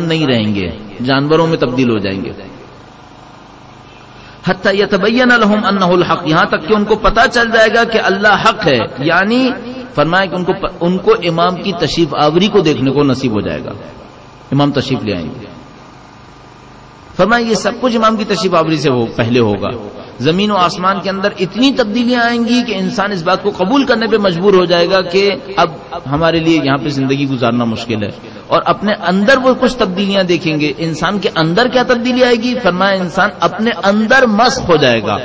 نہیں رہیں گے، جانوروں میں تبدیل ہو جائیں گے۔ حتی یتبین لہم انہ الحق، یہاں تک کہ ان کو پتا چل جائے گا کہ اللہ حق ہے، یعنی فرمایا کہ ان کو امام کی تشریف آوری کو دیکھنے کو نصیب ہو جائے گا، امام تشریف لے آئیں گے۔ فرمایا یہ سب کچھ امام کی تشریف آوری سے پہلے ہوگا۔ زمین و آسمان کے اندر اتنی تبدیلیاں آئیں گی کہ انسان اس بات کو قبول کرنے پہ مجبور ہو جائے گا کہ اب ہمارے لیے یہاں پہ زندگی گزارنا مشکل ہے، اور اپنے اندر وہ کچھ تبدیلیاں دیکھیں گے۔ انسان کے اندر کیا تبدیلی آئے گی؟ فرمایا انسان اپنے اندر مسخ ہو جائے گا۔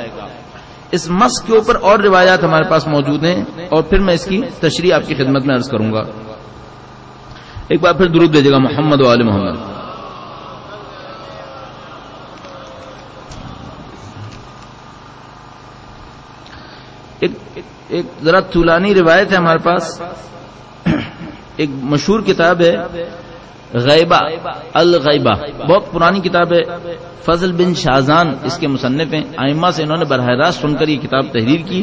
اس مسخ کے اوپر اور روایات ہمارے پاس موجود ہیں اور پھر میں اس کی تشریح آپ کی خدمت میں عرض کروں گا۔ ایک بار پھر درود بھیجے گا محمد و آل محمد۔ ایک ذرا طولانی روایت ہے ہمارے پاس، ایک مشہور کتاب ہے غیبہ الغیبہ، بہت پرانی کتاب ہے، فضل بن شازان اس کے مصنف ہیں، ائمہ سے انہوں نے براہ راست سن کر یہ کتاب تحریر کی۔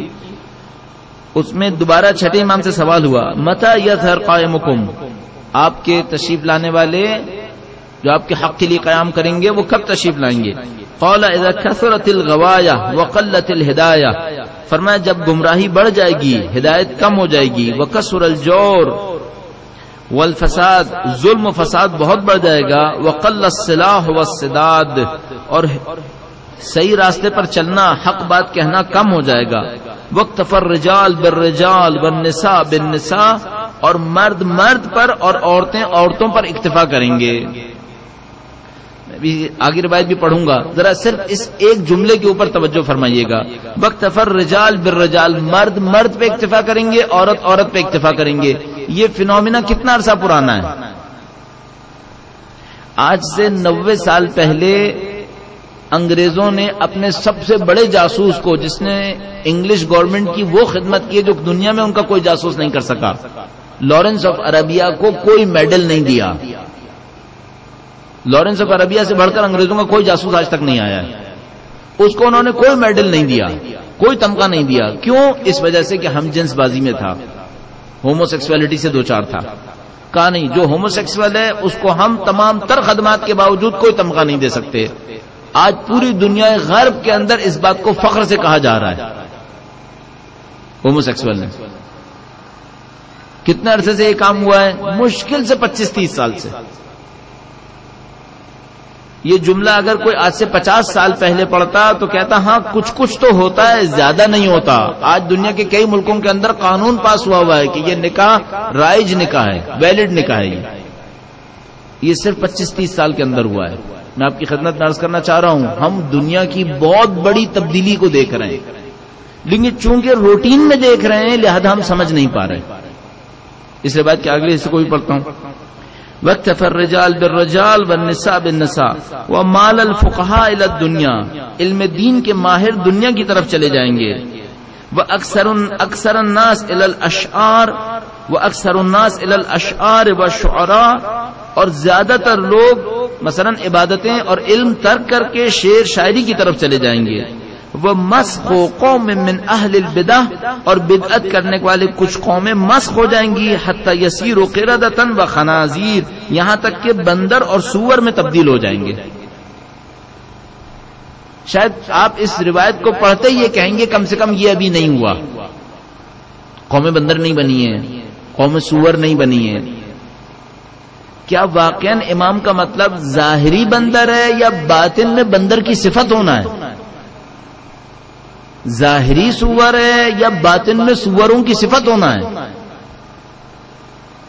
اس میں دوبارہ چھٹے امام سے سوال ہوا، متى یظہر قائمکم، آپ کے تشریف لانے والے جو آپ کے حق کے لیے قیام کریں گے وہ کب تشریف لائیں گے؟ قال اذا کثرت الغوایہ وقلت الہدایہ، فرمایا جب گمراہی بڑھ جائے گی، ہدایت کم ہو جائے گی، وکثر الجور والفساد، ظلم و فساد بہت بڑھ جائے گا، وقل الصلاح والسداد، اور صحیح راستے پر چلنا، حق بات کہنا کم ہو جائے گا، واکتفى الرجال بالرجال والنساء بالنساء، اور مرد پر اور عورتیں عورتوں پر اکتفا کریں گے۔ آگے روایت بھی پڑھوں گا، ذرا صرف اس ایک جملے کے اوپر توجہ فرمائیے گا، واکتفى الرجال بالرجال، مرد پہ اکتفا کریں گے، عورت پہ اکتفا کریں گے۔ یہ فینومینا کتنا عرصہ پرانا ہے؟ آج سے 90 سال پہلے انگریزوں نے اپنے سب سے بڑے جاسوس کو، جس نے انگلش گورنمنٹ کی وہ خدمت کی جو دنیا میں ان کا کوئی جاسوس نہیں کر سکا، لارنس آف عربیہ کو کوئی میڈل نہیں دیا۔ لارنس آف عربیہ سے بڑھ کر انگریزوں کا کوئی جاسوس آج تک نہیں آیا ہے، اس کو انہوں نے کوئی میڈل نہیں دیا، کوئی تمغہ نہیں دیا۔ کیوں؟ اس وجہ سے کہ ہم جنس بازی میں تھا، ہومو سیکسولیٹی سے دوچار تھا۔ کہا نہیں، جو ہومو سیکسول ہے اس کو ہم تمام تر خدمات کے باوجود کوئی تمغہ نہیں دے سکتے. آج پوری دنیا غرب کے اندر اس بات کو فخر سے کہا جا رہا ہے ہومو سیکسول نے. کتنے عرصے سے یہ کام ہوا ہے؟ مشکل سے 25-30 سال سے. یہ جملہ اگر کوئی آج سے 50 سال پہلے پڑھتا تو کہتا ہاں کچھ تو ہوتا ہے، زیادہ نہیں ہوتا. آج دنیا کے کئی ملکوں کے اندر قانون پاس ہوا ہے کہ یہ نکاح رائج نکاح ہے، ویلڈ نکاح ہے. یہ صرف 25-30 سال کے اندر ہوا ہے. میں آپ کی خدمت میں عرض کرنا چاہ رہا ہوں ہم دنیا کی بہت بڑی تبدیلی کو دیکھ رہے ہیں، لیکن چونکہ روٹین میں دیکھ رہے ہیں لہذا ہم سمجھ نہیں پا رہے. اس روایت کے اگلے حصے کو بھی پڑھتا ہوں. وَاكْتَفَى الرِّجَالُ بِالرِّجَالِ وَالنِّسَاءُ بِالنِّسَاءِ وَمَالَ الْفُقَهَاءِ إِلَى الدُّنْيَا. علم دین کے ماہر دنیا کی طرف چلے جائیں گے. وَأَكْثَرُ النَّاسِ إِلَى الْأَشْعَارِ وَأَكْثَرُ النَّاسِ إِلَى الْأَشْعَارِ وَالشُّعَرَاءِ. اور زیادہ تر لوگ مثلا عبادتیں اور علم ترک کر کے شعر شاعری کی طرف چلے جائیں گے. وَمَسْخُ قَوْمٍ مِّنْ أَهْلِ الْبِدْعَةِ. اور بدعت کرنے والے کچھ قومیں مسخ ہو جائیں گی. حَتَّى يَصِيرُوا قِرَدَةً وَخَنَازِيرَ. یہاں تک کہ بندر اور سور میں تبدیل ہو جائیں گے. شاید آپ اس روایت کو پڑھتے ہی یہ کہیں گے کم سے کم یہ ابھی نہیں ہوا. قوم بندر نہیں بنی ہے، قوم سور نہیں بنی ہے. کیا واقعاً امام کا مطلب ظاہری بندر ہے یا باطن میں بندر کی صفت ہونا ہے؟ ظاہری سور ہے یا باطن میں سوروں کی صفت ہونا ہے؟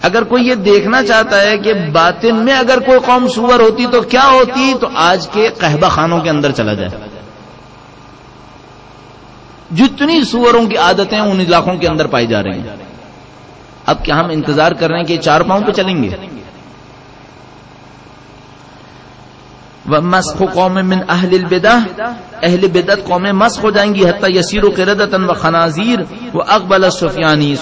اگر کوئی یہ دیکھنا چاہتا ہے کہ باطن میں اگر کوئی قوم سور ہوتی تو کیا ہوتی، تو آج کے قہبہ خانوں کے اندر چلا جائے. جتنی سوروں کی عادتیں ان علاقوں کے اندر پائی جا رہی ہیں. اب کیا ہم انتظار کر رہے ہیں کہ 4 پاؤں پہ چلیں گے؟ وَمَسْخُ قَوْمٍ مِّنْ أَهْلِ الْبِدْعَةِ. اہل بدعت قومیں مسخ ہو جائیں گی. حَتَّى يَصِيرُوا قِرَدَةً وَخَنَازِيرَ. وَأَقْبَلَ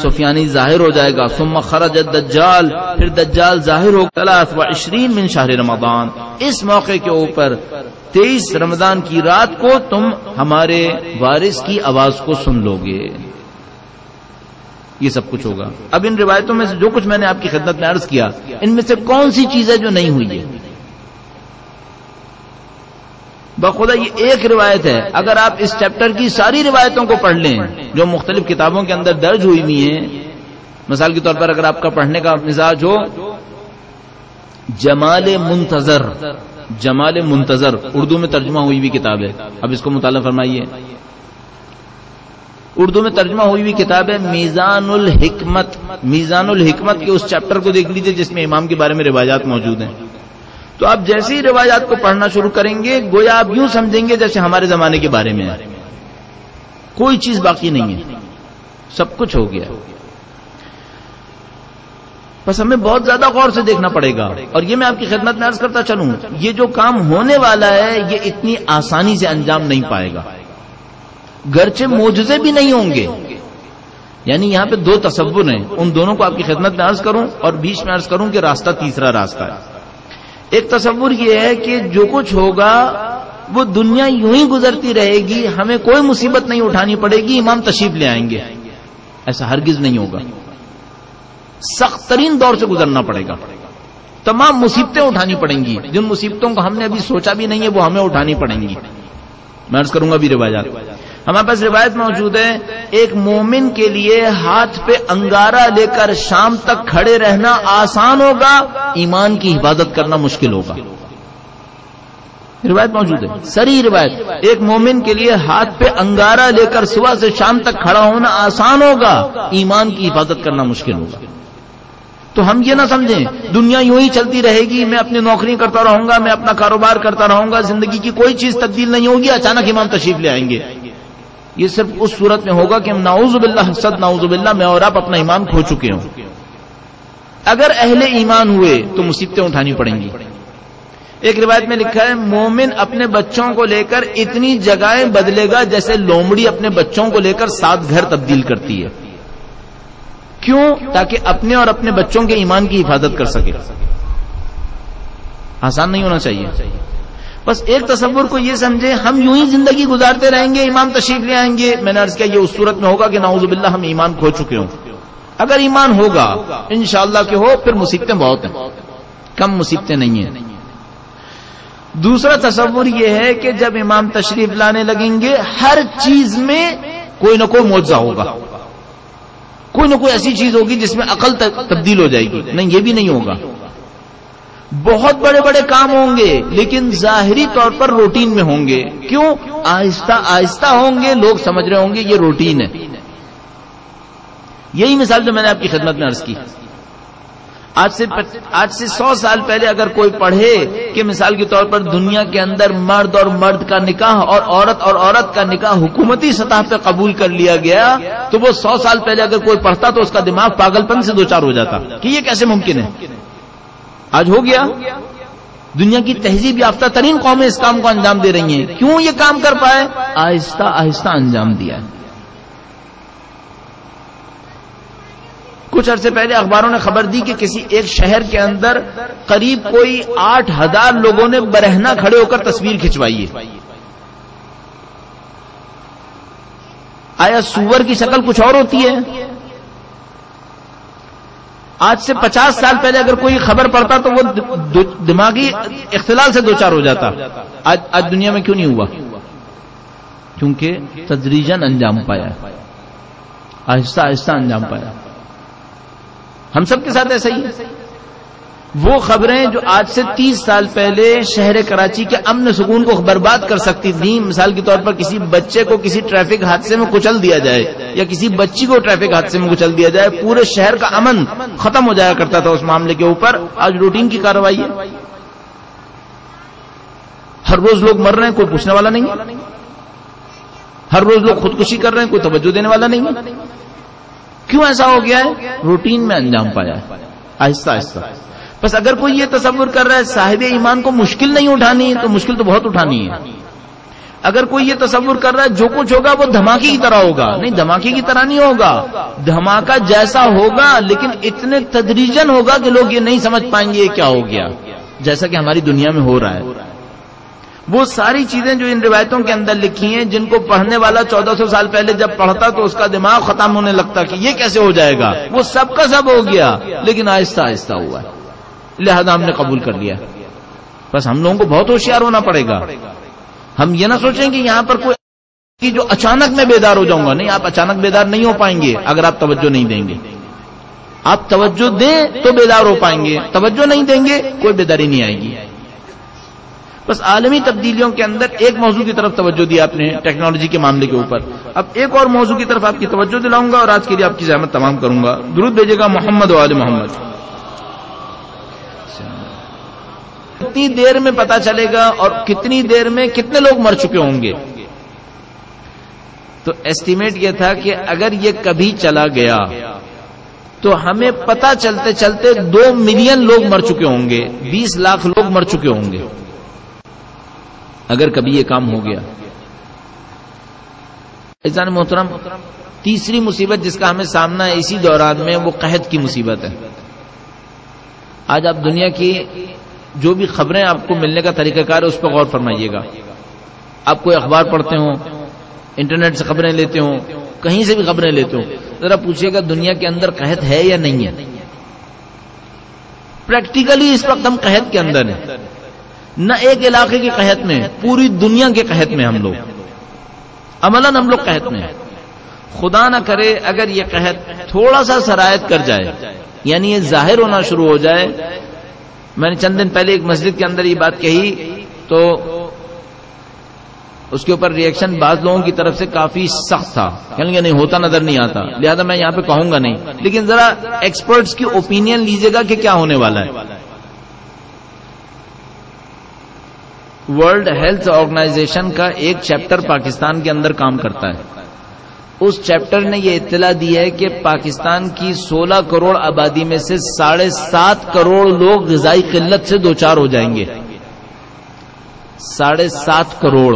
سفیانی ظاہر ہو جائے گا. ثُمَّ خَرَجَ الدَّجَّالُ. پھر دجال ظاہر ہو. 23 من شہر رمضان. اس موقع کے اوپر 23 رمضان کی رات کو تم ہمارے وارث کی آواز کو سن لو گے. یہ سب کچھ ہوگا. اب ان روایتوں میں سے جو کچھ میں نے آپ کی خدمت میں عرض کیا، ان میں سے کون سی چیز ہے جو نہیں ہوئی ہے؟ بخدا یہ ایک روایت ہے. اگر آپ اس چیپٹر کی ساری روایتوں کو پڑھ لیں جو مختلف کتابوں کے اندر درج ہوئی ہوئی ہیں، مثال کے طور پر اگر آپ کا پڑھنے کا مزاج ہو جمال منتظر اردو میں ترجمہ ہوئی ہوئی کتاب ہے. اب اس کو مطالعہ فرمائیے. اردو میں ترجمہ ہوئی ہوئی کتاب ہے میزان الحکمت کے اس چیپٹر کو دیکھ لیجئے جس میں امام کے بارے میں روایات موجود ہیں. تو آپ جیسے ہی روایات کو پڑھنا شروع کریں گے گویا آپ یوں سمجھیں گے جیسے ہمارے زمانے کے بارے میں ہے. کوئی چیز باقی نہیں ہے، سب کچھ ہو گیا. بس ہمیں بہت زیادہ غور سے دیکھنا پڑے گا. اور یہ میں آپ کی خدمت میں عرض کرتا چلوں، یہ جو کام ہونے والا ہے یہ اتنی آسانی سے انجام نہیں پائے گا، گرچہ معجزے بھی نہیں ہوں گے. یعنی یہاں پہ 2 تصور ہیں، ان دونوں کو آپ کی خدمت میں عرض کروں اور بیچ میں عرض کروں کہ راستہ تیسرا راستہ ہے. ایک تصور یہ ہے کہ جو کچھ ہوگا وہ دنیا یوں ہی گزرتی رہے گی، ہمیں کوئی مصیبت نہیں اٹھانی پڑے گی، امام تشریف لے آئیں گے. ایسا ہرگز نہیں ہوگا. سخت ترین دور سے گزرنا پڑے گا، تمام مصیبتیں اٹھانی پڑیں گی. جن مصیبتوں کو ہم نے ابھی سوچا بھی نہیں ہے وہ ہمیں اٹھانی پڑیں گی. میں عرض کروں گا بھی روایات. ہمارے پاس روایت موجود ہے ایک مومن کے لیے ہاتھ پہ انگارہ لے کر شام تک کھڑے رہنا آسان ہوگا، ایمان کی حفاظت کرنا مشکل ہوگا. روایت موجود ہے، صریح روایت. ایک مومن کے لیے ہاتھ پہ انگارہ لے کر صبح سے شام تک کھڑا ہونا آسان ہوگا، ایمان کی حفاظت کرنا مشکل ہوگا. تو ہم یہ نہ سمجھیں دنیا یوں ہی چلتی رہے گی، میں اپنی نوکری کرتا رہوں گا، میں اپنا کاروبار کرتا رہوں گا، زندگی کی کوئی چیز تبدیل نہیں ہوگی، اچانک امام تشریف لے آئیں گے. یہ صرف اس صورت میں ہوگا کہ نعوذ باللہ صد نعوذ باللہ میں اور آپ اپنا ایمان کھو چکے ہوں. اگر اہل ایمان ہوئے تو مصیبتیں اٹھانی پڑیں گی. ایک روایت میں لکھا ہے مومن اپنے بچوں کو لے کر اتنی جگہیں بدلے گا جیسے لومڑی اپنے بچوں کو لے کر 7 گھر تبدیل کرتی ہے. کیوں؟ تاکہ اپنے اور اپنے بچوں کے ایمان کی حفاظت کر سکے. آسان نہیں ہونا چاہیے. بس ایک تصور کو یہ سمجھے ہم یوں ہی زندگی گزارتے رہیں گے، امام تشریف لے آئیں گے. میں نے عرض کیا یہ اس صورت میں ہوگا کہ نعوذ باللہ ہم ایمان کھو چکے ہوں. اگر ایمان ہوگا انشاءاللہ کہ ہو، پھر مصیبتیں بہت ہیں، کم مصیبتیں نہیں ہیں۔ دوسرا تصور یہ ہے کہ جب امام تشریف لانے لگیں گے ہر چیز میں کوئی نہ کوئی معجزہ ہوگا، کوئی نہ کوئی ایسی چیز ہوگی جس میں عقل تبدیل ہو جائے گی۔ نہیں، یہ بھی نہیں ہوگا۔ بہت بڑے بڑے کام ہوں گے لیکن ظاہری طور پر روٹین میں ہوں گے۔ کیوں؟ آہستہ آہستہ ہوں گے، لوگ سمجھ رہے ہوں گے یہ روٹین ہے۔ یہی مثال جو میں نے آپ کی خدمت میں عرض کی، آج سے 100 سال پہلے اگر کوئی پڑھے کہ مثال کے طور پر دنیا کے اندر مرد اور مرد کا نکاح اور عورت کا نکاح حکومتی سطح پہ قبول کر لیا گیا، تو وہ 100 سال پہلے اگر کوئی پڑھتا تو اس کا دماغ پاگل پن سے دوچار ہو جاتا کہ یہ کیسے ممکن ہے۔ آج ہو گیا۔ دنیا کی تہذیب یافتہ ترین قومیں اس کام کو انجام دے رہی ہیں۔ کیوں یہ کام کر پائے؟ آہستہ آہستہ انجام دیا ہے۔ کچھ عرصے پہلے اخباروں نے خبر دی کہ کسی ایک شہر کے اندر قریب کوئی 8000 لوگوں نے برہنہ کھڑے ہو کر تصویر کھنچوائی ہے۔ آیا سور کی شکل کچھ اور ہوتی ہے؟ آج سے 50 سال پہلے اگر کوئی خبر پڑتا تو وہ دماغی اختلال سے دوچار ہو جاتا۔ آج دنیا میں کیوں نہیں ہوا؟ کیونکہ تدریجاً انجام پایا، آہستہ آہستہ انجام پایا۔ ہم سب کے ساتھ ایسا ہی ہے۔ وہ خبریں جو آج سے 30 سال پہلے شہر کراچی کے امن سکون کو برباد کر سکتی تھیں، مثال کے طور پر کسی بچے کو کسی ٹریفک حادثے میں کچل دیا جائے یا کسی بچی کو ٹریفک حادثے میں کچل دیا جائے، پورے شہر کا امن ختم ہو جایا کرتا تھا اس معاملے کے اوپر۔ آج روٹین کی کارروائی ہے، ہر روز لوگ مر رہے ہیں، کوئی پوچھنے والا نہیں ہے۔ ہر روز لوگ خودکشی کر رہے ہیں، کوئی توجہ دینے والا نہیں ہے۔ کیوں ایسا ہو گیا ہے؟ روٹین میں انجام پایا ہے، آہستہ آہستہ۔ بس اگر کوئی یہ تصور کر رہا ہے صاحب ایمان کو مشکل نہیں اٹھانی تو مشکل تو بہت اٹھانی ہے۔ اگر کوئی یہ تصور کر رہا ہے جو کچھ ہوگا وہ دھماکے کی طرح ہوگا، نہیں، دھماکے کی طرح نہیں ہوگا۔ دھماکہ جیسا ہوگا لیکن اتنے تدریجاً ہوگا کہ لوگ یہ نہیں سمجھ پائیں گے یہ کیا ہو گیا، جیسا کہ ہماری دنیا میں ہو رہا ہے۔ وہ ساری چیزیں جو ان روایتوں کے اندر لکھی ہیں، جن کو پڑھنے والا 1400 سال پہلے جب پڑھتا تو اس کا دماغ ختم ہونے لگتا کہ یہ کیسے ہو جائے گا، وہ سب کا سب ہو گیا، لیکن آہستہ آہستہ ہوا ہے، لہذا ہم نے قبول کر لیا۔ بس ہم لوگوں کو بہت ہوشیار ہونا پڑے گا۔ ہم یہ نہ سوچیں کہ یہاں پر کوئی جو اچانک میں بیدار ہو جاؤں گا، نہیں، آپ اچانک بیدار نہیں ہو پائیں گے اگر آپ توجہ نہیں دیں گے۔ آپ توجہ دیں تو بیدار ہو پائیں گے، توجہ نہیں دیں گے کوئی بیداری نہیں آئے گی۔ بس عالمی تبدیلیوں کے اندر ایک موضوع کی طرف توجہ دی آپ نے، ٹیکنالوجی کے معاملے کے اوپر۔ اب ایک اور موضوع کی طرف آپ کی توجہ دلاؤں گا اور آج کے لیے آپ کی زحمت تمام کروں گا۔ درود بھیجے گا محمد و آل محمد۔ کتنی دیر میں پتا چلے گا اور کتنی دیر میں کتنے لوگ مر چکے ہوں گے؟ تو ایسٹیمیٹ یہ تھا کہ اگر یہ کبھی چلا گیا تو ہمیں پتا چلتے چلتے 2 ملین لوگ مر چکے ہوں گے، 20 لاکھ لوگ مر چکے ہوں گے اگر کبھی یہ کام ہو گیا۔ عزیزان محترم، تیسری مصیبت جس کا ہمیں سامنا ہے اسی دوران میں، وہ قحط کی مصیبت ہے۔ آج آپ دنیا کی جو بھی خبریں آپ کو ملنے کا طریقہ کار ہے اس پہ غور فرمائیے گا۔ آپ کوئی اخبار پڑھتے ہوں، انٹرنیٹ سے خبریں لیتے ہوں، کہیں سے بھی خبریں لیتے ہوں، ذرا پوچھیے گا دنیا کے اندر قحط ہے یا نہیں ہے؟ پریکٹیکلی اس وقت ہم قحط کے اندر ہیں، نہ ایک علاقے کے قحط میں، پوری دنیا کے قحط میں ہم لوگ، عملاً ہم لوگ قحط میں ہیں۔ خدا نہ کرے اگر یہ قحط تھوڑا سا سرایت کر جائے، یعنی یہ ظاہر ہونا شروع ہو جائے۔ میں نے چند دن پہلے ایک مسجد کے اندر یہ بات کہی تو اس کے اوپر ریئیکشن بعض لوگوں کی طرف سے کافی سخت تھا، یعنی نہیں ہوتا نظر نہیں آتا، لہذا میں یہاں پہ کہوں گا نہیں، لیکن ذرا ایکسپرٹس کی اوپینین لیجئے گا کہ کیا ہونے والا ہے۔ ورلڈ ہیلتھ آرگنائزیشن کا ایک چیپٹر پاکستان کے اندر کام کرتا ہے، اس چیپٹر نے یہ اطلاع دی ہے کہ پاکستان کی 16 کروڑ آبادی میں سے 7.5 کروڑ لوگ غذائی قلت سے دوچار ہو جائیں گے۔ 7.5 کروڑ،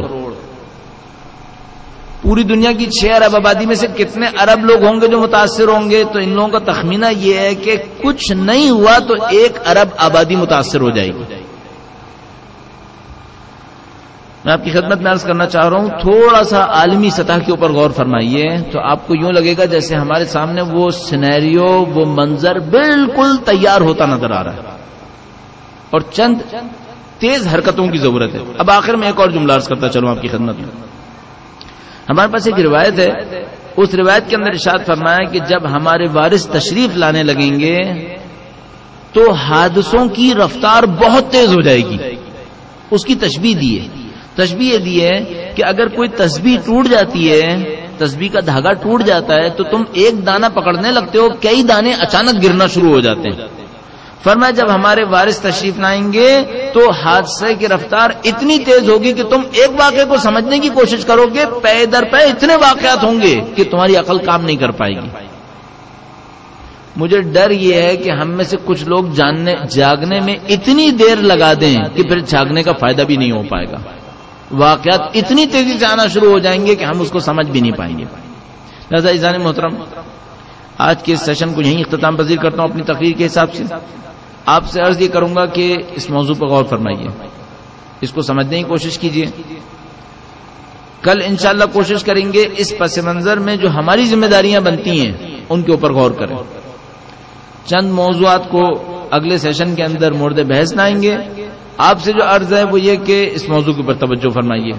پوری دنیا کی 6 ارب آبادی میں سے کتنے ارب لوگ ہوں گے جو متاثر ہوں گے؟ تو ان لوگوں کا تخمینہ یہ ہے کہ کچھ نہیں ہوا تو 1 ارب آبادی متاثر ہو جائے گی۔ میں آپ کی خدمت میں عرض کرنا چاہ رہا ہوں، تھوڑا سا عالمی سطح کے اوپر غور فرمائیے تو آپ کو یوں لگے گا جیسے ہمارے سامنے وہ سینیریو، وہ منظر بالکل تیار ہوتا نظر آ رہا ہے اور چند تیز حرکتوں کی ضرورت ہے۔ اب آخر میں ایک اور جملہ عرض کرتا چلوں آپ کی خدمت میں۔ ہمارے پاس ایک روایت ہے، اس روایت کے اندر ارشاد فرمایا کہ جب ہمارے وارث تشریف لانے لگیں گے تو حادثوں کی رفتار بہت تیز ہو جائے گی۔ اس کی تشبیہ دی ہے کہ اگر کوئی تسبیح ٹوٹ جاتی ہے، تسبیح کا دھاگا ٹوٹ جاتا ہے تو تم ایک دانہ پکڑنے لگتے ہو، کئی دانے اچانک گرنا شروع ہو جاتے ہیں۔ فرمایا جب ہمارے وارث تشریف لائیں گے تو حادثے کی رفتار اتنی تیز ہوگی کہ تم ایک واقعے کو سمجھنے کی کوشش کرو گے، پے در پے اتنے واقعات ہوں گے کہ تمہاری عقل کام نہیں کر پائے گی۔ مجھے ڈر یہ ہے کہ ہم میں سے کچھ لوگ جاگنے میں اتنی دیر لگا دیں کہ پھر جاگنے کا فائدہ بھی نہیں ہو پائے گا، واقعات اتنی تیزی سے آنا شروع ہو جائیں گے کہ ہم اس کو سمجھ بھی نہیں پائیں گے۔ لہذا عزیزان محترم، آج کے اس سیشن کو یہیں اختتام پذیر کرتا ہوں اپنی تقریر کے حساب سے۔ آپ سے عرض یہ کروں گا کہ اس موضوع پر غور فرمائیے، اس کو سمجھنے کی کوشش کیجیے۔ کل انشاءاللہ کوشش کریں گے اس پس منظر میں جو ہماری ذمہ داریاں بنتی ہیں ان کے اوپر غور کریں۔ چند موضوعات کو اگلے سیشن کے اندر مورد بحث لائیں گے۔ آپ سے جو عرض ہے وہ یہ کہ اس موضوع کے اوپر توجہ فرمائیے،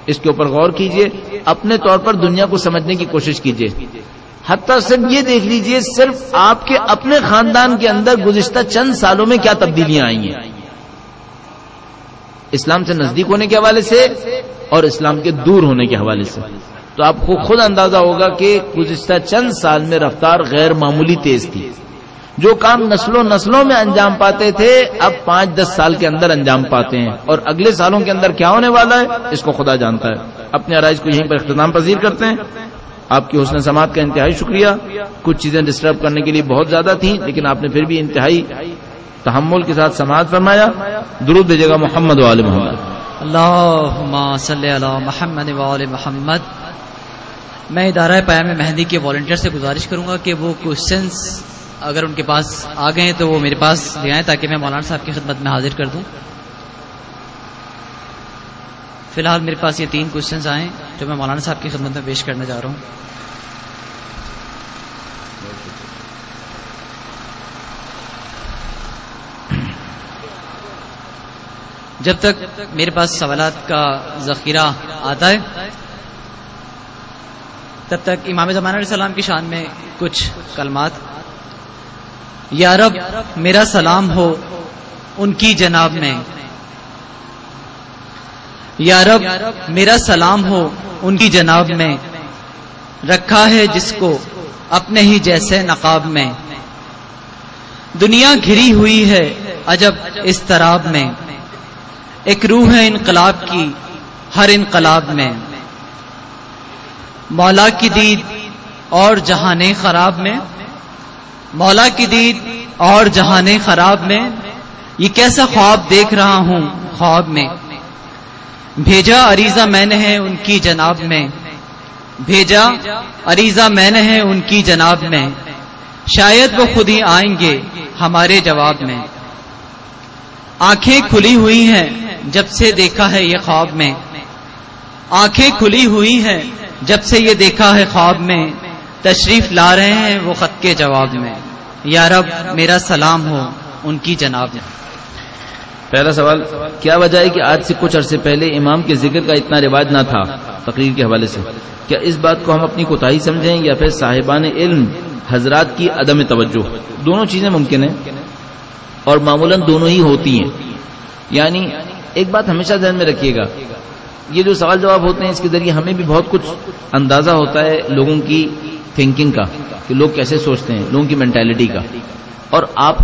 اس کے اوپر غور کیجیے، اپنے طور پر دنیا کو سمجھنے کی کوشش کیجیے۔ حتیٰ صرف یہ دیکھ لیجئے صرف آپ کے اپنے خاندان کے اندر گزشتہ چند سالوں میں کیا تبدیلیاں آئی ہیں، اسلام سے نزدیک ہونے کے حوالے سے اور اسلام کے دور ہونے کے حوالے سے، تو آپ کو خود اندازہ ہوگا کہ گزشتہ چند سال میں رفتار غیر معمولی تیز تھی۔ جو کام نسلوں میں انجام پاتے تھے اب 5-10 سال کے اندر انجام پاتے ہیں، اور اگلے سالوں کے اندر کیا ہونے والا ہے اس کو خدا جانتا ہے۔ اپنے عرائض کو یہیں پر اختتام پذیر کرتے ہیں۔ آپ کی حسن سماعت کا انتہائی شکریہ۔ کچھ چیزیں ڈسٹرب کرنے کے لیے بہت زیادہ تھیں، لیکن آپ نے پھر بھی انتہائی تحمل کے ساتھ سماعت فرمایا۔ درود بھیجے گا محمد و آل محمد۔ اللہم صلی علی محمد و آل محمد۔ میں ادارہ پیام مہدی کے والنٹیئر سے گزارش کروں گا کہ وہ کوشچنز اگر ان کے پاس آ گئے تو وہ میرے پاس لے آئیں تاکہ میں مولانا صاحب کی خدمت میں حاضر کر دوں۔ فی الحال میرے پاس یہ 3 کوشچنز آئے جو میں مولانا صاحب کی خدمت میں پیش کرنے جا رہا ہوں۔ جب تک میرے پاس سوالات کا ذخیرہ آتا ہے تب تک امام زمانہ علیہ السلام کی شان میں کچھ کلمات۔ یا رب میرا سلام ہو ان کی جناب میں، یا رب میرا سلام ہو ان کی جناب میں، رکھا ہے جس کو اپنے ہی جیسے نقاب میں، دنیا گھری ہوئی ہے عجب اضطراب میں، ایک روح ہے انقلاب کی ہر انقلاب میں، مولا کی دید اور جہان خراب میں، مولا کی دید اور جہان خراب میں، یہ کیسا خواب دیکھ رہا ہوں خواب میں، بھیجا عریضہ میں نے ہے ان کی جناب میں، بھیجا عریضہ میں نے ہے ان کی جناب میں، شاید وہ خود ہی آئیں گے ہمارے جواب میں، آنکھیں کھلی ہوئی ہیں جب سے دیکھا ہے یہ خواب میں، آنکھیں کھلی ہوئی ہیں جب سے یہ دیکھا ہے خواب میں، تشریف لا رہے ہیں وہ خط کے جواب میں، یا رب میرا سلام ہو ان کی جناب میں۔ پہلا سوال، کیا وجہ ہے کہ آج سے کچھ عرصے پہلے امام کے ذکر کا اتنا رواج نہ تھا تقریر کے حوالے سے؟ کیا اس بات کو ہم اپنی کوتاہی سمجھیں یا پھر صاحبان علم حضرات کی عدم توجہ؟ دونوں چیزیں ممکن ہیں اور معمولاً دونوں ہی ہوتی ہیں۔ یعنی ایک بات ہمیشہ ذہن میں رکھیے گا، یہ جو سوال جواب ہوتے ہیں اس کے ذریعے ہمیں بھی بہت کچھ اندازہ ہوتا ہے لوگوں کی تھنکنگ کا، کہ لوگ کیسے سوچتے ہیں، لوگوں کی مینٹالٹی کا، اور آپ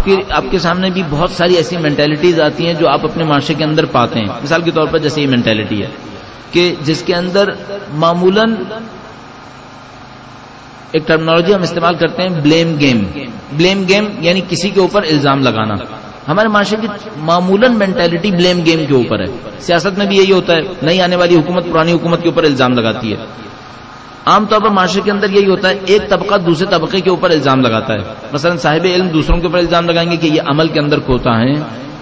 کے سامنے بھی بہت ساری ایسی مینٹالٹیز آتی ہیں جو آپ اپنے معاشرے کے اندر پاتے ہیں۔ مثال کے طور پر جیسے یہ مینٹالٹی ہے کہ جس کے اندر معمولاً ایک ٹرمنالوجی ہم استعمال کرتے ہیں، بلیم گیم۔ بلیم گیم یعنی کسی کے اوپر الزام لگانا۔ ہمارے معاشرے کی معمولاً مینٹالٹی بلیم گیم کے اوپر ہے۔ سیاست میں بھی یہی ہوتا ہے، نئی آنے والی حکومت پرانی حکومت کے اوپر الزام لگاتی ہے۔ عام طور پر معاشرے کے اندر یہی ہوتا ہے، ایک طبقہ دوسرے طبقے کے اوپر الزام لگاتا ہے۔ مثلا صاحب علم دوسروں کے اوپر الزام لگائیں گے کہ یہ عمل کے اندر کوتا ہے،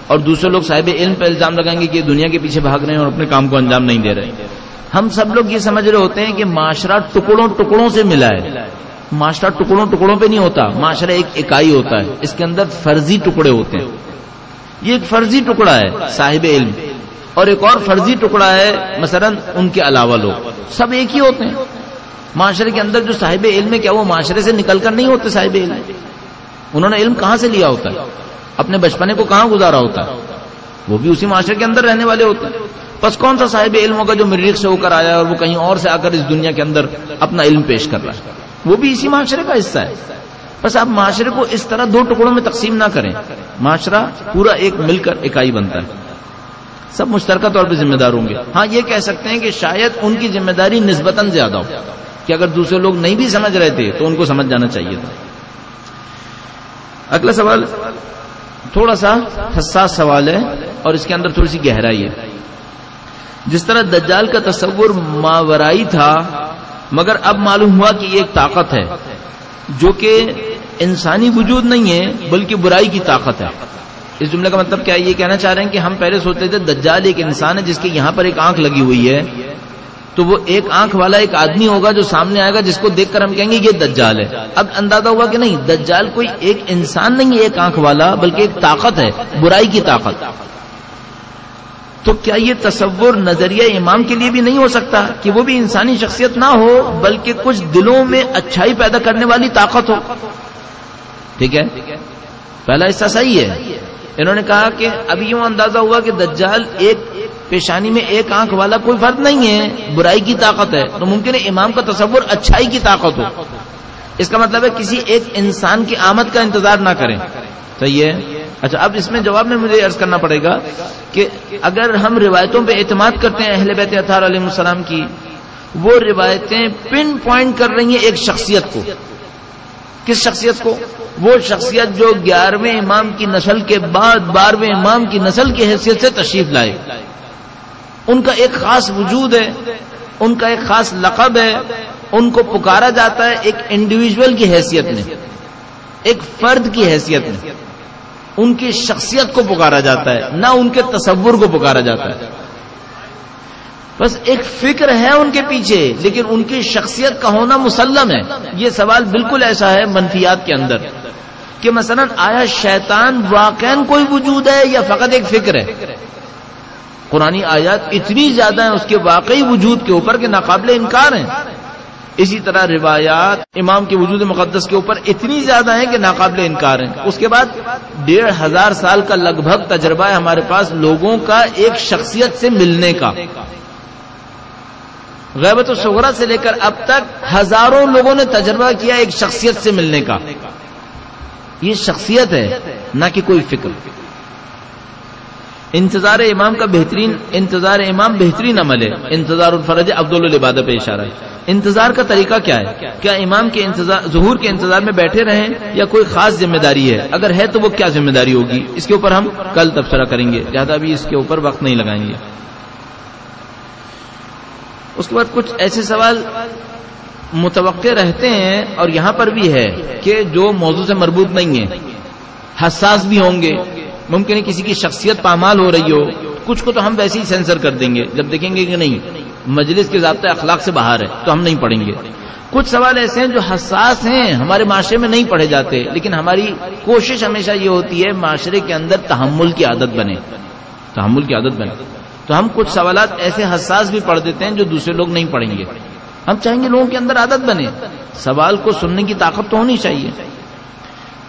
اور دوسرے لوگ صاحب علم پہ الزام لگائیں گے کہ یہ دنیا کے پیچھے بھاگ رہے ہیں اور اپنے کام کو انجام نہیں دے رہے. ہم سب لوگ یہ سمجھ رہے ہوتے ہیں کہ معاشرہ ٹکڑوں ٹکڑوں سے ملا ہے. معاشرہ ٹکڑوں ٹکڑوں پہ نہیں ہوتا، معاشرہ ایک اکائی ہوتا ہے، اس کے اندر فرضی ٹکڑے ہوتے ہیں. یہ ایک فرضی ٹکڑا ہے صاحب علم، اور ایک اور فرضی ٹکڑا ہے مثلا ان کے علاوہ لوگ، سب ایک ہی ہوتے ہیں. معاشرے کے اندر جو صاحب علم ہے، کیا وہ معاشرے سے نکل کر نہیں ہوتے صاحب علم؟ انہوں نے علم کہاں سے لیا ہوتا ہے؟ اپنے بچپنے کو کہاں گزارا ہوتا ہے؟ وہ بھی اسی معاشرے کے اندر رہنے والے ہوتے ہیں. بس کون سا صاحب علم ہوگا جو مریخ سے ہو کر آیا اور وہ کہیں اور سے آ کر اس دنیا کے اندر اپنا علم پیش کر رہا ہے؟ وہ بھی اسی معاشرے کا حصہ ہے. بس آپ معاشرے کو اس طرح دو ٹکڑوں میں تقسیم نہ کریں. معاشرہ پورا ایک مل کر اکائی بنتا ہے، سب مشترکہ طور پہ ذمہ دار ہوں گے. ہاں یہ کہہ سکتے ہیں کہ شاید ان کی ذمہ داری نسبتاً زیادہ ہو، کہ اگر دوسرے لوگ نہیں بھی سمجھ رہے تھے تو ان کو سمجھ جانا چاہیے تھا. اگلا سوال تھوڑا سا حساس سوال ہے اور اس کے اندر تھوڑی سی گہرائی ہے. جس طرح دجال کا تصور ماورائی تھا، مگر اب معلوم ہوا کہ یہ ایک طاقت ہے جو کہ انسانی وجود نہیں ہے بلکہ برائی کی طاقت ہے. اس جملے کا مطلب کیا ہے؟ یہ کہنا چاہ رہے ہیں کہ ہم پہلے سوچتے تھے دجال ایک انسان ہے جس کے یہاں پر ایک آنکھ لگی ہوئی ہے، تو وہ ایک آنکھ والا ایک آدمی ہوگا جو سامنے آئے گا جس کو دیکھ کر ہم کہیں گے یہ دجال ہے. اب اندازہ ہوا کہ نہیں، دجال کوئی ایک انسان نہیں ہے ایک آنکھ والا، بلکہ ایک طاقت ہے، برائی کی طاقت. تو کیا یہ تصور نظریہ امام کے لیے بھی نہیں ہو سکتا کہ وہ بھی انسانی شخصیت نہ ہو بلکہ کچھ دلوں میں اچھائی پیدا کرنے والی طاقت ہو؟ ٹھیک ہے، پہلا حصہ صحیح ہے. انہوں نے کہا کہ اب یوں اندازہ ہوا کہ دجال ایک پیشانی میں ایک آنکھ والا کوئی فرد نہیں ہے، برائی کی طاقت ہے، تو ممکن ہے امام کا تصور اچھائی کی طاقت ہو. اس کا مطلب ہے کسی ایک انسان کی آمد کا انتظار نہ کریں. صحیح ہے. اچھا، اب اس میں جواب میں مجھے عرض کرنا پڑے گا کہ اگر ہم روایتوں پہ اعتماد کرتے ہیں اہل بیت اطہار علیہ السلام کی، وہ روایتیں پن پوائنٹ کر رہی ہیں ایک شخصیت کو. کس شخصیت کو؟ وہ شخصیت جو 11ویں امام کی نسل کے بعد 12ویں امام کی نسل کی حیثیت سے تشریف لائے. ان کا ایک خاص وجود ہے، ان کا ایک خاص لقب ہے، ان کو پکارا جاتا ہے ایک انڈیویجول کی حیثیت میں، ایک فرد کی حیثیت میں. ان کی شخصیت کو پکارا جاتا ہے، نہ ان کے تصور کو پکارا جاتا ہے. بس ایک فکر ہے ان کے پیچھے، لیکن ان کی شخصیت کا ہونا مسلم ہے. یہ سوال بالکل ایسا ہے منفیات کے اندر کہ مثلا آیا شیطان واقعاً کوئی وجود ہے یا فقط ایک فکر ہے؟ قرآنی آیات اتنی زیادہ ہیں اس کے واقعی وجود کے اوپر کہ ناقابل انکار ہیں. اسی طرح روایات امام کے وجود مقدس کے اوپر اتنی زیادہ ہیں کہ ناقابل انکار ہیں. اس کے بعد 1500 سال کا لگ بھگ تجربہ ہے ہمارے پاس لوگوں کا ایک شخصیت سے ملنے کا. غیبت الصغریٰ سے لے کر اب تک ہزاروں لوگوں نے تجربہ کیا ایک شخصیت سے ملنے کا. یہ شخصیت ہے نہ کہ کوئی فکر. انتظار امام بہترین عمل ہے. انتظار الفرج افضل العبادہ پہ اشارہ ہے. انتظار کا طریقہ کیا ہے؟ کیا امام کے ظہور کے انتظار میں بیٹھے رہیں یا کوئی خاص ذمہ داری ہے؟ اگر ہے تو وہ کیا ذمہ داری ہوگی؟ اس کے اوپر ہم کل تبصرہ کریں گے، زیادہ ابھی اس کے اوپر وقت نہیں لگائیں گے. اس کے بعد کچھ ایسے سوال متوقع رہتے ہیں اور یہاں پر بھی ہے کہ جو موضوع سے مربوط نہیں ہے، حساس بھی ہوں گے. ممکن ہے کسی کی شخصیت پامال ہو رہی ہو، کچھ کو تو ہم ویسے ہی سینسر کر دیں گے جب دیکھیں گے کہ نہیں مجلس کے ضابطۂ اخلاق سے باہر ہے تو ہم نہیں پڑھیں گے. کچھ سوال ایسے ہیں جو حساس ہیں، ہمارے معاشرے میں نہیں پڑھے جاتے، لیکن ہماری کوشش ہمیشہ یہ ہوتی ہے معاشرے کے اندر تحمل کی عادت بنے. تو ہم کچھ سوالات ایسے حساس بھی پڑھ دیتے ہیں جو دوسرے لوگ نہیں پڑھیں گے. ہم چاہیں گے لوگوں کے اندر عادت بنے، سوال کو سننے کی طاقت تو ہونی چاہیے.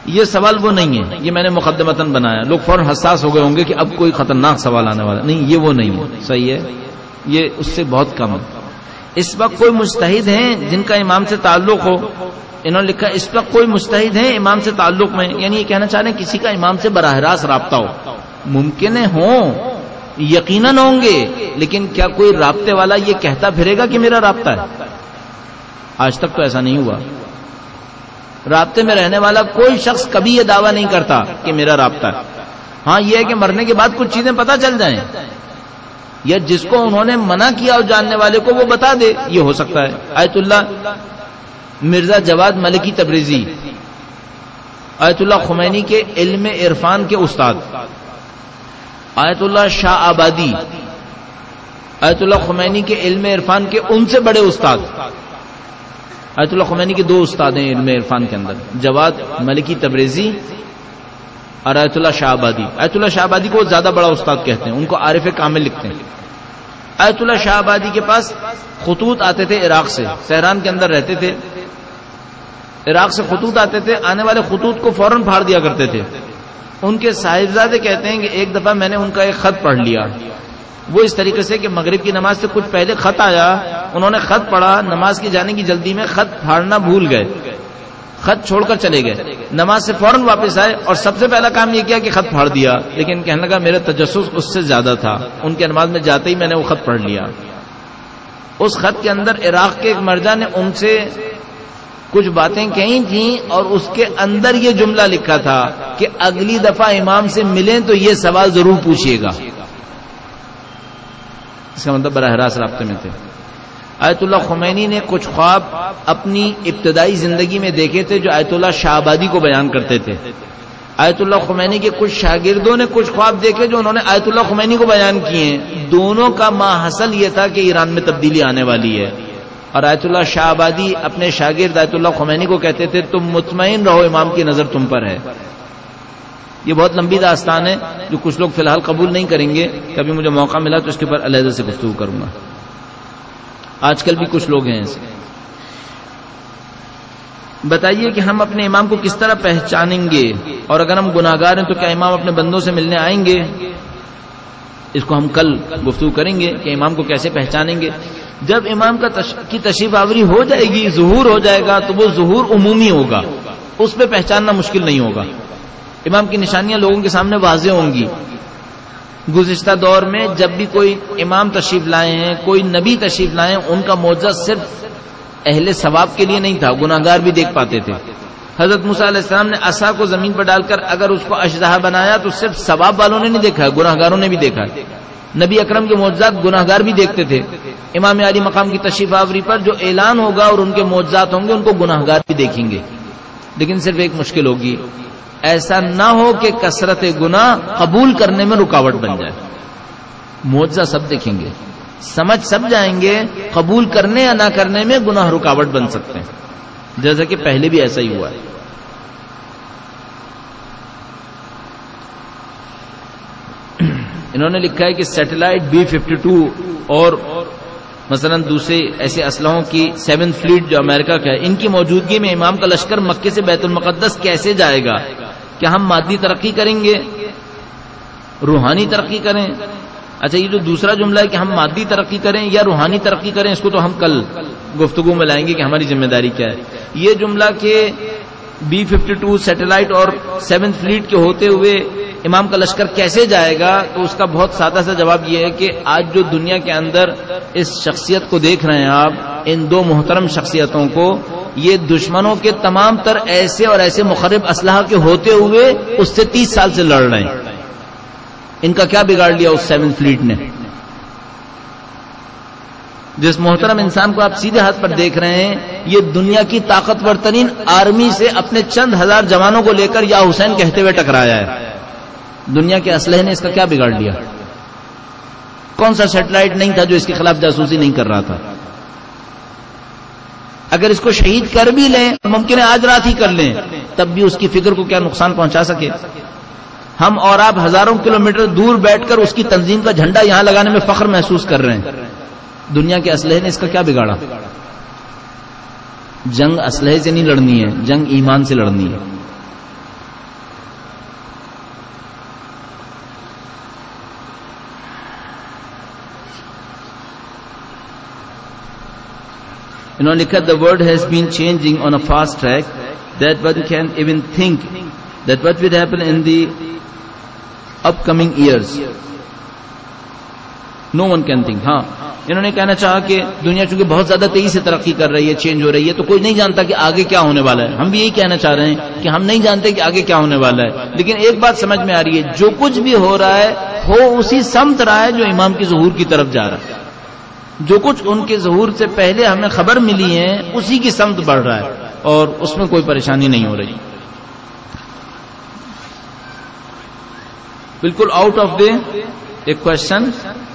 یہ سوال وہ نہیں ہے، یہ میں نے مقدمتاً بنایا. لوگ فوراً حساس ہو گئے ہوں گے کہ اب کوئی خطرناک سوال آنے والا. نہیں، یہ وہ نہیں ہے. صحیح ہے، یہ اس سے بہت کم ہے. اس وقت کوئی مجتہد ہیں جن کا امام سے تعلق ہو؟ انہوں نے لکھا اس وقت کوئی مجتہد ہیں امام سے تعلق میں، یعنی یہ کہنا چاہ رہے ہیں کسی کا امام سے براہ راست رابطہ ہو. ممکن ہے ہوں، یقیناً ہوں گے، لیکن کیا کوئی رابطے والا یہ کہتا پھرے گا کہ میرا رابطہ ہے؟ آج تک تو ایسا نہیں ہوا. رابطے میں رہنے والا کوئی شخص کبھی یہ دعویٰ نہیں کرتا کہ میرا رابطہ ہے. ہاں یہ ہے کہ مرنے کے بعد کچھ چیزیں پتہ چل جائیں یا جس کو انہوں نے منع کیا اور جاننے والے کو وہ بتا دے، یہ ہو سکتا ہے. آیت اللہ مرزا جواد ملکی تبریزی، آیت اللہ خمینی کے علم عرفان کے استاد، آیت اللہ شاہ آبادی، آیت اللہ خمینی کے علم عرفان کے ان سے بڑے استاد. آیت اللہ خمینی کے 2 استاد ہیں علم عرفان کے اندر، جواد ملکی تبریزی اور آیت اللہ شاہ آبادی. آیت اللہ شاہ آبادی کو زیادہ بڑا استاد کہتے ہیں، ان کو عارف کامل لکھتے ہیں. آیت اللہ شاہ آبادی کے پاس خطوط آتے تھے عراق سے، تہران کے اندر رہتے تھے، عراق سے خطوط آتے تھے، آنے والے خطوط کو فوراً پھاڑ دیا کرتے تھے. ان کے صاحبزادے کہتے ہیں کہ ایک دفعہ میں نے ان کا ایک خط پڑھ لیا، وہ اس طریقے سے کہ مغرب کی نماز سے کچھ پہلے خط آیا، انہوں نے خط پڑھا، نماز کی جانے کی جلدی میں خط پھاڑنا بھول گئے، خط چھوڑ کر چلے گئے، نماز سے فوراً واپس آئے اور سب سے پہلا کام یہ کیا کہ خط پھاڑ دیا. لیکن کہنے لگا میرا تجسس اس سے زیادہ تھا، ان کے نماز میں جاتے ہی میں نے وہ خط پڑھ لیا. اس خط کے اندر عراق کے ایک مرجع نے ان سے کچھ باتیں کہی تھیں اور اس کے اندر یہ جملہ لکھا تھا کہ اگلی دفعہ امام سے ملیں تو یہ سوال ضرور پوچھیے گا. اس کا مطلب براہ راست رابطے میں تھے. آیت اللہ خمینی نے کچھ خواب اپنی ابتدائی زندگی میں دیکھے تھے جو آیت اللہ شاہ آبادی کو بیان کرتے تھے. آیت اللہ خمینی کے کچھ شاگردوں نے کچھ خواب دیکھے جو انہوں نے آیت اللہ خمینی کو بیان کیے ہیں. دونوں کا ماحصل یہ تھا کہ ایران میں تبدیلی آنے والی ہے. اور آیت اللہ شاہ آبادی اپنے شاگرد آیت اللہ خمینی کو کہتے تھے تم مطمئن رہو امام کی نظر تم پر ہے. یہ بہت لمبی داستان ہے جو کچھ لوگ فی الحال قبول نہیں کریں گے، کبھی مجھے موقع ملا تو اس کے اوپر علیحدہ سے گفتگو کروں گا. آج کل بھی کچھ لوگ ہیں ایسے. بتائیے کہ ہم اپنے امام کو کس طرح پہچانیں گے، اور اگر ہم گناہگار ہیں تو کیا امام اپنے بندوں سے ملنے آئیں گے؟ اس کو ہم کل گفتگو کریں گے کہ امام کو کیسے پہچانیں گے. جب امام کی تشریف آوری ہو جائے گی، ظہور ہو جائے گا، تو وہ ظہور عمومی ہوگا، اس پہ پہچاننا مشکل نہیں ہوگا. امام کی نشانیاں لوگوں کے سامنے واضح ہوں گی. گزشتہ دور میں جب بھی کوئی امام تشریف لائے ہیں، کوئی نبی تشریف لائے ہیں، ان کا معجزہ صرف اہل ثواب کے لیے نہیں تھا، گناہگار بھی دیکھ پاتے تھے. حضرت موسیٰ علیہ السلام نے عصا کو زمین پر ڈال کر اگر اس کو اژدہا بنایا تو صرف ثواب والوں نے نہیں دیکھا، گناہگاروں نے بھی دیکھا. نبی اکرم کے معجزات گناہگار بھی دیکھتے تھے. امام علی مقام کی تشریف آوری پر جو اعلان ہوگا اور ان کے معجزات ہوں گے ان کو گناہگار بھی دیکھیں گے. لیکن صرف ایک مشکل ہوگی، ایسا نہ ہو کہ کثرت گناہ قبول کرنے میں رکاوٹ بن جائے. معجزہ سب دیکھیں گے، سمجھ سب جائیں گے، قبول کرنے یا نہ کرنے میں گناہ رکاوٹ بن سکتے ہیں، جیسا کہ پہلے بھی ایسا ہی ہوا ہے. انہوں نے لکھا ہے کہ سیٹلائٹ B-52 اور مثلا دوسرے ایسے اسلحوں کی 7th فلیٹ جو امریکہ کا ہے، ان کی موجودگی میں امام کا لشکر مکے سے بیت المقدس کیسے جائے گا؟ کیا ہم مادی ترقی کریں گے، روحانی ترقی کریں؟ اچھا، یہ جو دوسرا جملہ ہے کہ ہم مادی ترقی کریں یا روحانی ترقی کریں، اس کو تو ہم کل گفتگو میں لائیں گے کہ ہماری ذمہ داری کیا ہے. یہ جملہ کہ B-52 سیٹلائٹ اور 7th فلیٹ کے ہوتے ہوئے امام کا لشکر کیسے جائے گا، تو اس کا بہت سادہ سا جواب یہ ہے کہ آج جو دنیا کے اندر اس شخصیت کو دیکھ رہے ہیں آپ، ان 2 محترم شخصیتوں کو، یہ دشمنوں کے تمام تر ایسے اور ایسے مخرب اسلحہ کے ہوتے ہوئے اس سے 30 سال سے لڑ رہے ہیں. ان کا کیا بگاڑ لیا اس 7th فلیٹ نے؟ جس محترم انسان کو آپ سیدھے ہاتھ پر دیکھ رہے ہیں، یہ دنیا کی طاقتور ترین آرمی سے اپنے چند ہزار جوانوں کو لے کر یا حسین کہتے ہوئے ٹکرایا ہے. دنیا کے اسلحے نے اس کا کیا بگاڑ لیا؟ کون سا سیٹلائٹ نہیں تھا جو اس کے خلاف جاسوسی نہیں کر رہا تھا؟ اگر اس کو شہید کر بھی لیں، ممکن ہے آج رات ہی کر لیں، تب بھی اس کی فکر کو کیا نقصان پہنچا سکے؟ ہم اور آپ ہزاروں کلومیٹر دور بیٹھ کر اس کی تنظیم کا جھنڈا یہاں لگانے میں فخر محسوس کر رہے ہیں. دنیا کے اسلحے نے اس کا کیا بگاڑا؟ جنگ اسلحے سے نہیں لڑنی ہے، جنگ ایمان سے لڑنی ہے. انہوں نے لکھا the world has been changing on a fast track that one can't even think that what will happen in the upcoming years. No one can think. ہاں، انہوں نے کہنا چاہا کہ دنیا چونکہ بہت زیادہ تیزی سے ترقی کر رہی ہے، چینج ہو رہی ہے، تو کوئی نہیں جانتا کہ آگے کیا ہونے والا ہے. ہم بھی یہی کہنا چاہ رہے ہیں کہ ہم نہیں جانتے کہ آگے کیا ہونے والا ہے، لیکن ایک بات سمجھ میں آ رہی ہے، جو کچھ بھی ہو رہا ہے ہو اسی سمت رہا ہے جو امام کی ظہور کی طرف جا رہا ہے. جو کچھ ان کے ظہور سے پہلے ہمیں خبر ملی ہے اسی کی سمت بڑھ رہا ہے، اور اس میں کوئی پریشانی نہیں ہو رہی. بالکل آؤٹ آف دی ایک کوشچن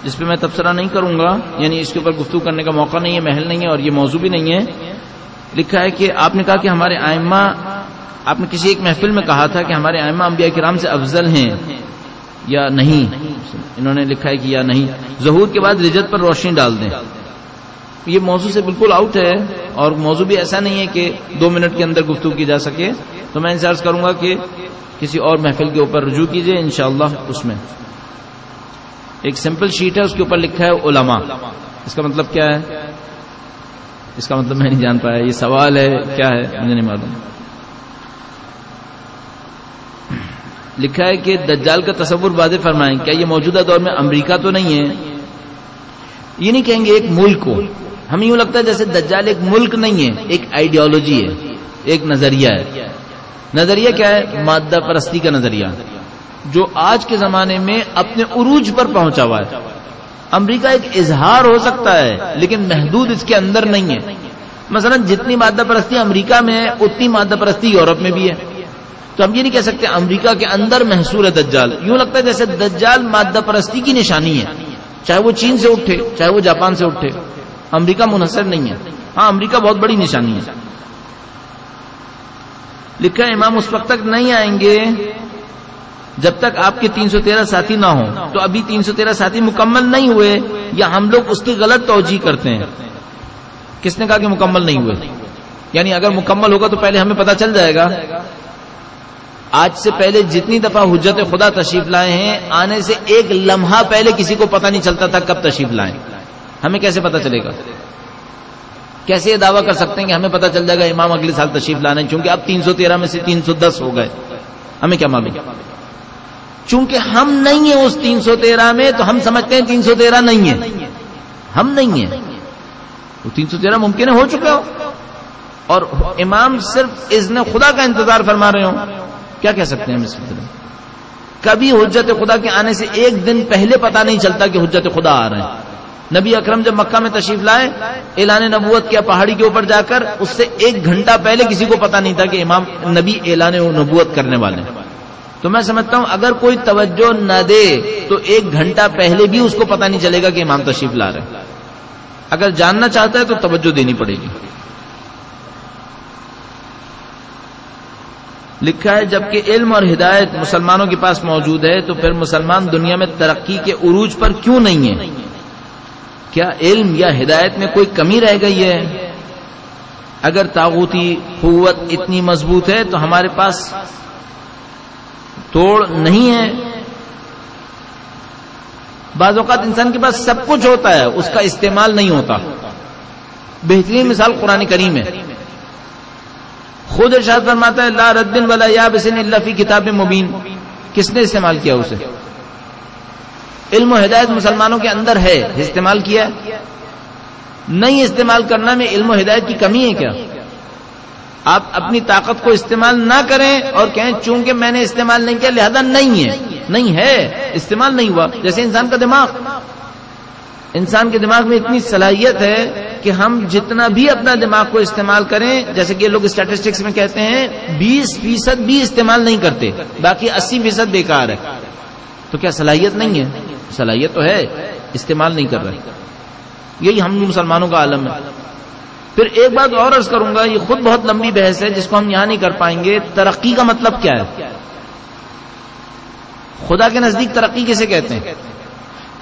جس پہ میں تبصرہ نہیں کروں گا، یعنی اس کے اوپر گفتگو کرنے کا موقع نہیں ہے، محل نہیں ہے اور یہ موضوع بھی نہیں ہے. لکھا ہے کہ آپ نے کہا کہ ہمارے ائمہ، آپ نے کسی ایک محفل میں کہا تھا کہ ہمارے ائمہ انبیاء کرام سے افضل ہیں یا نہیں. انہوں نے لکھا ہے کہ یا نہیں، ظہور کے بعد رجت پر روشنی ڈال دیں. یہ موضوع سے بالکل آؤٹ ہے اور موضوع بھی ایسا نہیں ہے کہ 2 منٹ کے اندر گفتگو کی جا سکے. تو میں انتظار کروں گا کہ کسی اور محفل کے اوپر رجوع کیجئے انشاءاللہ. اس میں ایک سمپل شیٹ ہے، اس کے اوپر لکھا ہے علماء. اس کا مطلب کیا ہے؟ اس کا مطلب میں نہیں جان پایا. یہ سوال ہے کیا ہے مجھے نہیں معلوم. لکھا ہے کہ دجال کا تصور واضح فرمائیں. کیا یہ موجودہ دور میں امریکہ تو نہیں ہے؟ یہ نہیں کہیں گے ایک ملک کو. ہمیں یوں لگتا ہے جیسے دجال ایک ملک نہیں ہے، ایک آئیڈیالوجی ہے، ایک نظریہ ہے. نظریہ کیا ہے؟ مادہ پرستی کا نظریہ جو آج کے زمانے میں اپنے عروج پر پہنچا ہوا ہے. امریکہ ایک اظہار ہو سکتا ہے لیکن محدود اس کے اندر نہیں ہے. مثلا جتنی مادہ پرستی امریکہ میں ہے اتنی مادہ پرستی یورپ میں بھی ہے. تو ہم یہ نہیں کہہ سکتے امریکہ کے اندر محصور ہے دجال. یوں لگتا ہے جیسے دجال مادہ پرستی کی نشانی ہے، چاہے وہ چین سے اٹھے چاہے وہ جاپان سے اٹھے، امریکہ منحصر نہیں ہے. ہاں امریکہ بہت بڑی نشانی ہے. لکھا ہے امام اس وقت تک نہیں آئیں گے جب تک آپ کے 313 ساتھی نہ ہوں. تو ابھی 313 ساتھی مکمل نہیں ہوئے یا ہم لوگ اس کی غلط توجیہ کرتے ہیں. کس نے کہا کہ مکمل نہیں ہوئے؟ یعنی اگر مکمل ہوگا تو پہلے ہمیں پتہ چل جائے گا. آج سے پہلے جتنی دفعہ حجت خدا تشریف لائے ہیں آنے سے ایک لمحہ پہلے کسی کو پتہ نہیں چلتا تھا کب تشریف لائیں. ہمیں کیسے پتہ چلے گا؟ کیسے یہ دعویٰ کر سکتے ہیں کہ ہمیں پتہ چل جائے گا امام اگلے سال تشریف لانا ہے؟ چونکہ اب 313 میں سے 310 ہو گئے. ہمیں کیا معلوم؟ چونکہ ہم نہیں ہیں اس 313 میں تو ہم سمجھتے ہیں 313 نہیں ہے. ہم نہیں ہیں. وہ 313 ممکن ہے ہو چکے ہو اور امام صرف اذن خدا کا انتظار فرما رہے ہوں. کیا کہہ سکتے ہیں ہم اس میں؟ کبھی حجت خدا کے آنے سے ایک دن پہلے پتہ نہیں چلتا کہ حجت خدا آ رہے ہیں. نبی اکرم جب مکہ میں تشریف لائے اعلان نبوت کیا پہاڑی کے اوپر جا کر، اس سے 1 گھنٹہ پہلے کسی کو پتہ نہیں تھا کہ امام نبی اعلان نبوت کرنے والے ہیں. تو میں سمجھتا ہوں اگر کوئی توجہ نہ دے تو 1 گھنٹہ پہلے بھی اس کو پتہ نہیں چلے گا کہ امام تشریف لا رہے ہیں. اگر جاننا چاہتا ہے تو توجہ دینی پڑے گی. لکھا ہے جبکہ علم اور ہدایت مسلمانوں کے پاس موجود ہے تو پھر مسلمان دنیا میں ترقی کے عروج پر کیوں نہیں ہے؟ کیا علم یا ہدایت میں کوئی کمی رہ گئی ہے؟ اگر طاغوتی قوت اتنی مضبوط ہے تو ہمارے پاس توڑ نہیں ہے. بعض اوقات انسان کے پاس سب کچھ ہوتا ہے اس کا استعمال نہیں ہوتا. بہترین مثال قرآن کریم ہے. خود ارشاد فرماتا ہے لا رد ولا یابس الا فی کتاب مبین. کس نے استعمال کیا اسے؟ علم و ہدایت مسلمانوں کے اندر ہے، استعمال کیا نہیں. استعمال کرنا میں علم و ہدایت کی کمی ہے کیا؟ آپ اپنی طاقت کو استعمال نہ کریں اور کہیں چونکہ میں نے استعمال نہیں کیا لہذا نہیں ہے. نہیں ہے، استعمال نہیں ہوا. جیسے انسان کا دماغ، انسان کے دماغ میں اتنی صلاحیت ہے کہ ہم جتنا بھی اپنا دماغ کو استعمال کریں، جیسے کہ لوگ اسٹیٹسٹکس میں کہتے ہیں 20% بھی استعمال نہیں کرتے، باقی 80% بیکار ہے. تو کیا صلاحیت نہیں ہے؟ صلاحیت تو ہے، استعمال نہیں کر رہے. یہی ہم مسلمانوں کا عالم ہے. پھر ایک بات اور عرض کروں گا، یہ خود بہت لمبی بحث ہے جس کو ہم یہاں نہیں کر پائیں گے. ترقی کا مطلب کیا ہے؟ خدا کے نزدیک ترقی کسے کہتے ہیں؟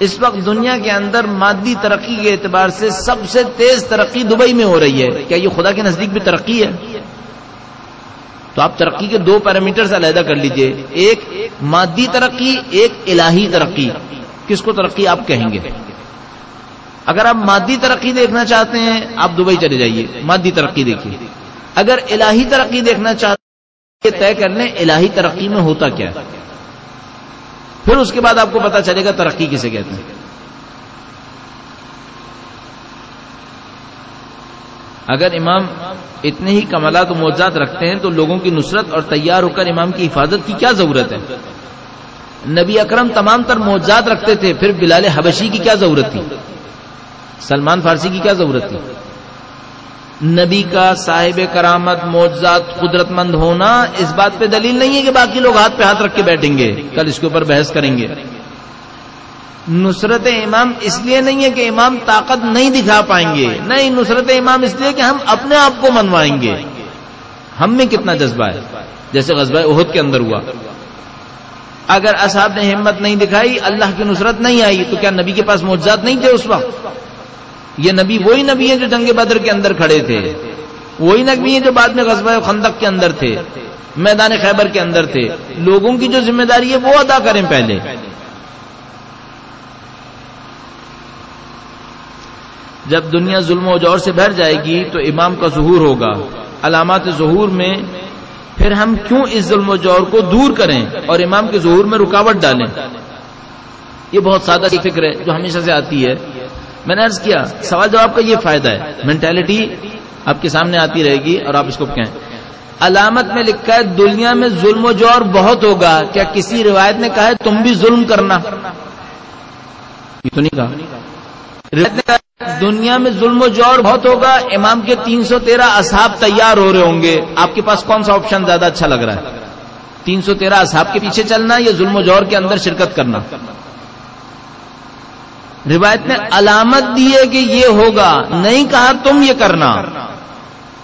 اس وقت دنیا کے اندر مادی ترقی کے اعتبار سے سب سے تیز ترقی دبئی میں ہو رہی ہے. کیا یہ خدا کے نزدیک بھی ترقی ہے؟ تو آپ ترقی کے 2 پیرامیٹرز علیحدہ کر لیجئے، ایک مادی ترقی، ایک الہی ترقی. کس کو ترقی آپ کہیں گے؟ اگر آپ مادی ترقی دیکھنا چاہتے ہیں آپ دبئی چلے جائیے، مادی ترقی دیکھیے. اگر الہی ترقی دیکھنا چاہتے ہیں طے کر لیں الہی ترقی میں ہوتا کیا ہے، پھر اس کے بعد آپ کو پتا چلے گا ترقی کسے کہتے ہیں. اگر امام اتنے ہی کمالات و معجزات رکھتے ہیں تو لوگوں کی نصرت اور تیار ہو کر امام کی حفاظت کی کیا ضرورت ہے؟ نبی اکرم تمام تر معجزات رکھتے تھے، پھر بلال حبشی کی کیا ضرورت تھی؟ سلمان فارسی کی کیا ضرورت تھی؟ نبی کا صاحب کرامت معجزات قدرت مند ہونا اس بات پہ دلیل نہیں ہے کہ باقی لوگ ہاتھ پہ ہاتھ رکھ کے بیٹھیں گے. کل اس کے اوپر بحث کریں گے. نصرت امام اس لیے نہیں ہے کہ امام طاقت نہیں دکھا پائیں گے، نہیں، نصرت امام اس لیے کہ ہم اپنے آپ کو منوائیں گے. ہم میں کتنا جذبہ ہے، جیسے غزوہ احد کے اندر ہوا. اگر اصحاب نے ہمت نہیں دکھائی، اللہ کی نصرت نہیں آئی، تو کیا نبی کے پاس معجزات نہیں تھے اس وقت؟ یہ نبی وہی نبی ہیں جو جنگ بدر کے اندر کھڑے تھے، وہی نبی ہیں جو بعد میں غزوہ خندق کے اندر تھے، میدان خیبر کے اندر تھے. لوگوں کی جو ذمہ داری ہے وہ ادا کریں پہلے. جب دنیا ظلم و جور سے بھر جائے گی تو امام کا ظہور ہوگا. علامات ظہور میں پھر ہم کیوں اس ظلم و جور کو دور کریں اور امام کے ظہور میں رکاوٹ ڈالیں؟ یہ بہت سادہ سی فکر ہے جو ہمیشہ سے آتی ہے. میں نے عرض کیا سوال جواب کا یہ فائدہ ہے، مینٹالٹی آپ کے سامنے آتی رہے گی اور آپ اس کو کہیں. علامت میں لکھا ہے دنیا میں ظلم و جور بہت ہوگا، کیا کسی روایت نے کہا ہے تم بھی ظلم کرنا؟ یہ تو نہیں کہا. روایت نے کہا دنیا میں ظلم و جور بہت ہوگا، امام کے 313 اصحاب تیار ہو رہے ہوں گے. آپ کے پاس کون سا آپشن زیادہ اچھا لگ رہا ہے؟ 313 اصحاب کے پیچھے چلنا یا ظلم و جور کے اندر شرکت کرنا؟ روایت نے علامت دی ہے کہ یہ ہوگا، نہیں کہا تم یہ کرنا.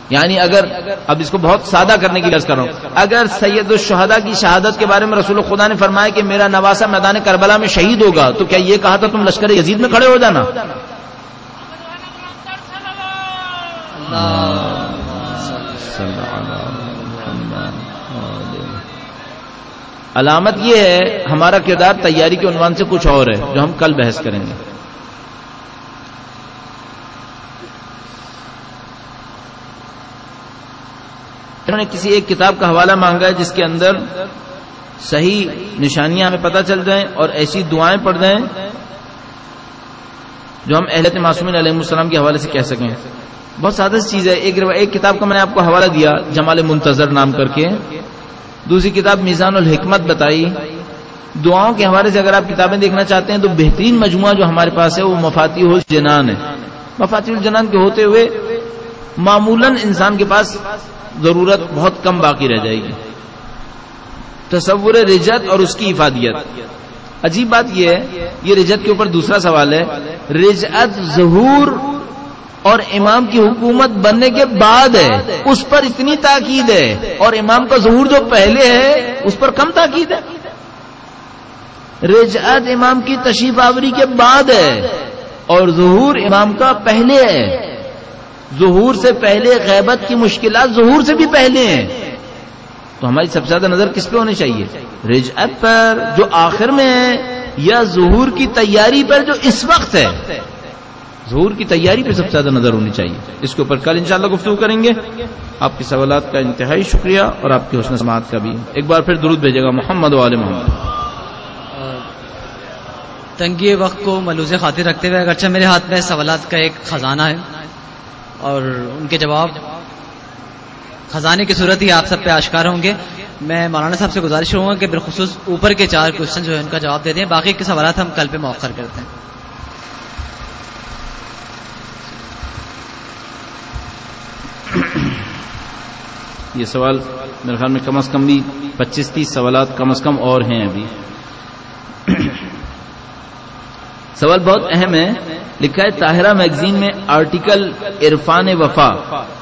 یعنی اگر اب اس کو بہت سادہ کرنے کی عرض کر رہا ہوں، اگر سید الشہداء کی شہادت کے بارے میں رسول خدا نے فرمایا کہ میرا نواسا میدان کربلا میں شہید ہوگا، تو کیا یہ کہا تھا تم لشکر یزید میں کھڑے ہو جانا؟ علامت یہ ہے ہمارا کردار تیاری کے عنوان سے کچھ اور ہے جو ہم کل بحث کریں گے. انہوں نے کسی ایک کتاب کا حوالہ مانگا ہے جس کے اندر صحیح نشانیاں ہمیں پتہ چل جائیں اور ایسی دعائیں پڑھ دیں جو ہم اہل معصومین علیہ السلام کے حوالے سے کہہ سکیں. بہت سادہ سی چیز ہے. ایک کتاب کا میں نے آپ کو حوالہ دیا جمال منتظر نام کر کے، دوسری کتاب میزان الحکمت بتائی. دعاؤں کے حوالے سے اگر آپ کتابیں دیکھنا چاہتے ہیں تو بہترین مجموعہ جو ہمارے پاس ہے وہ مفاتیح الجنان ہے. مفاتیح الجنان کے ہوتے ہوئے معمولاً انسان کے پاس ضرورت بہت کم باقی رہ جائے گی. تصور رجت اور اس کی افادیت. عجیب بات یہ ہے، یہ رجت کے اوپر دوسرا سوال ہے. رجعت ظہور اور امام کی حکومت بننے کے بعد ہے، اس پر اتنی تاکید ہے، اور امام کا ظہور جو پہلے ہے اس پر کم تاکید ہے. رجعت امام کی تشریف آوری کے بعد ہے اور ظہور امام کا پہلے ہے. ظہور سے پہلے غیبت کی مشکلات ظہور سے بھی پہلے ہیں. تو ہماری سب سے زیادہ نظر کس پہ ہونی چاہیے؟ رجعت پر جو آخر میں ہے، یا ظہور کی تیاری پر جو اس وقت ہے؟ ظہور کی تیاری پہ سب سے زیادہ نظر ہونی چاہیے. اس کے اوپر کل انشاءاللہ گفتگو کریں گے. آپ کے سوالات کا انتہائی شکریہ اور آپ کی حسن سماعت کا بھی. ایک بار پھر درود بھیجے گا محمد و آل محمد. تنگی وقت کو ملوز خاطر رکھتے ہوئے اگرچہ میرے ہاتھ میں سوالات کا ایک خزانہ ہے اور ان کے جواب خزانے کی صورت ہی آپ سب پہ آشکار ہوں گے، میں مولانا صاحب سے گزارش کروں گا کہ بالخصوص اوپر کے 4 کوشچن جو ہے ان کا جواب دے دیں. باقی کے سوالات ہم کل پہ مؤخر کرتے ہیں. یہ سوال میرے خیال میں کم از کم بھی 25-30 سوالات کم از کم اور ہیں ابھی. سوال بہت اہم ہے. لکھا ہے طاہرہ میگزین میں آرٹیکل عرفان وفا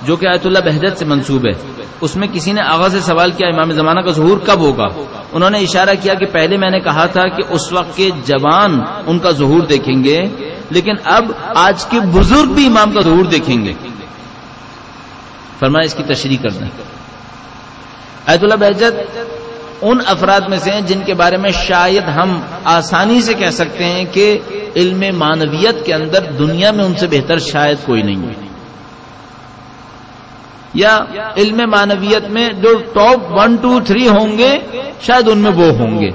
جو کہ آیت اللہ بہجت سے منسوب ہے، اس میں کسی نے آغاز سے سوال کیا امام زمانہ کا ظہور کب ہوگا؟ انہوں نے اشارہ کیا کہ پہلے میں نے کہا تھا کہ اس وقت کے جوان ان کا ظہور دیکھیں گے، لیکن اب آج کے بزرگ بھی امام کا ظہور دیکھیں گے. فرمایا اس کی تشریح کر دیں. آیت اللہ بہجت ان افراد میں سے ہیں جن کے بارے میں شاید ہم آسانی سے کہہ سکتے ہیں کہ علم معنویت کے اندر دنیا میں ان سے بہتر شاید کوئی نہیں ہے، یا علم معنویت میں جو ٹاپ 1 2 3 ہوں گے شاید ان میں وہ ہوں گے.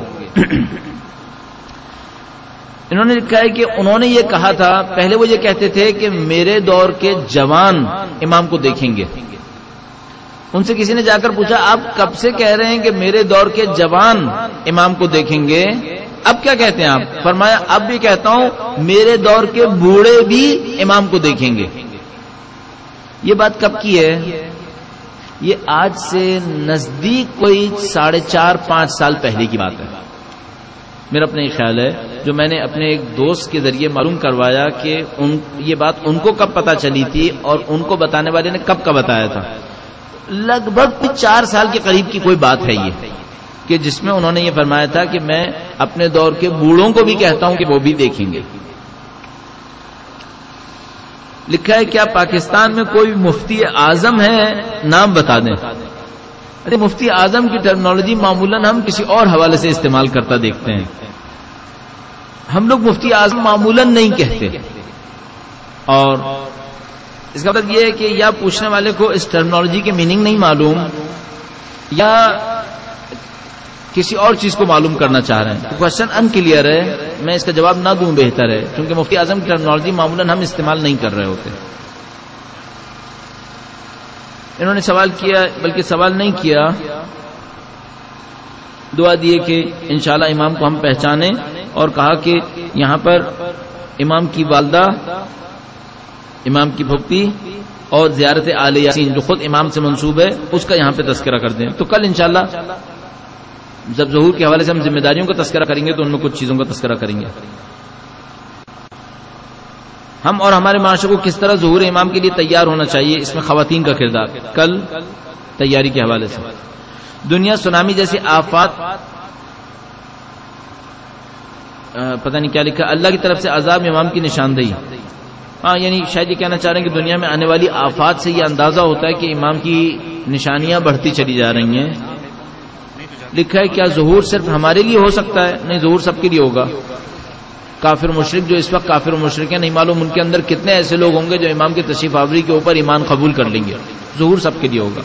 انہوں نے لکھا ہے کہ انہوں نے یہ کہا تھا، پہلے وہ یہ کہتے تھے کہ میرے دور کے جوان امام کو دیکھیں گے. ان سے کسی نے جا کر پوچھا آپ کب سے کہہ رہے ہیں کہ میرے دور کے جوان امام کو دیکھیں گے، اب کیا کہتے ہیں آپ؟ فرمایا اب بھی کہتا ہوں میرے دور کے بوڑھے بھی امام کو دیکھیں گے. یہ بات کب کی ہے؟ یہ آج سے نزدیک کوئی 4.5-5 سال پہلے کی بات ہے. میرا اپنا یہ خیال ہے، جو میں نے اپنے ایک دوست کے ذریعے معلوم کروایا کہ یہ بات ان کو کب پتا چلی تھی اور ان کو بتانے والے نے کب کا بتایا تھا. لگ بھگ 4 سال کے قریب کی کوئی بات ہے یہ، کہ جس میں انہوں نے یہ فرمایا تھا کہ میں اپنے دور کے بوڑھوں کو بھی کہتا ہوں کہ وہ بھی دیکھیں گے. لکھا ہے کیا پاکستان میں کوئی مفتی اعظم ہے؟ نام بتا دیں. ارے مفتی اعظم کی ٹرمنالوجی معمولاً ہم کسی اور حوالے سے استعمال کرتا دیکھتے ہیں. ہم لوگ مفتی اعظم معمولاً نہیں کہتے. اور اس کا مطلب یہ ہے کہ یا پوچھنے والے کو اس ٹرمنالوجی کے میننگ نہیں معلوم، یا کسی اور چیز کو معلوم کرنا چاہ رہے ہیں. تو کوشچن ان کلیئر ہے، میں اس کا جواب نہ دوں بہتر ہے، کیونکہ مفتی اعظم کی ٹرمنالوجی معمولاً ہم استعمال نہیں کر رہے ہوتے. انہوں نے سوال کیا، بلکہ سوال نہیں کیا، دعا دیے کہ انشاءاللہ امام کو ہم پہچانیں، اور کہا کہ یہاں پر امام کی والدہ، امام کی پھوپھی اور زیارت آل یاسین جو خود امام سے منسوب ہے اس کا یہاں پہ تذکرہ کر دیں. تو کل انشاءاللہ جب ظہور کے حوالے سے ہم ذمہ داریوں کا تذکرہ کریں گے تو ان میں کچھ چیزوں کا تذکرہ کریں گے. ہم اور ہمارے معاشرے کو کس طرح ظہور امام کے لیے تیار ہونا چاہیے، اس میں خواتین کا کردار کل تیاری کے حوالے سے. دنیا سونامی جیسی آفات، پتہ نہیں کیا لکھا، اللہ کی طرف سے عذاب امام کی نشاندہی. ہاں یعنی شاید یہ کہنا چاہ رہے ہیں کہ دنیا میں آنے والی آفات سے یہ اندازہ ہوتا ہے کہ امام کی نشانیاں بڑھتی چلی جا رہی ہیں. لکھا ہے کیا ظہور صرف ہمارے لیے ہو سکتا ہے؟ نہیں، ظہور سب کے لیے ہوگا. کافر مشرک جو اس وقت کافر مشرک ہیں، نہیں معلوم ان کے اندر کتنے ایسے لوگ ہوں گے جو امام کی تشریف آوری کے اوپر ایمان قبول کر لیں گے. ظہور سب کے لیے ہوگا.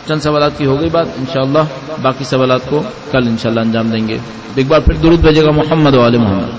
چند سوالات کی ہو گئی بات، انشاءاللہ باقی سوالات کو کل انشاءاللہ انجام دیں گے. ایک بار پھر درود بھیجے گا محمد و آل محمد.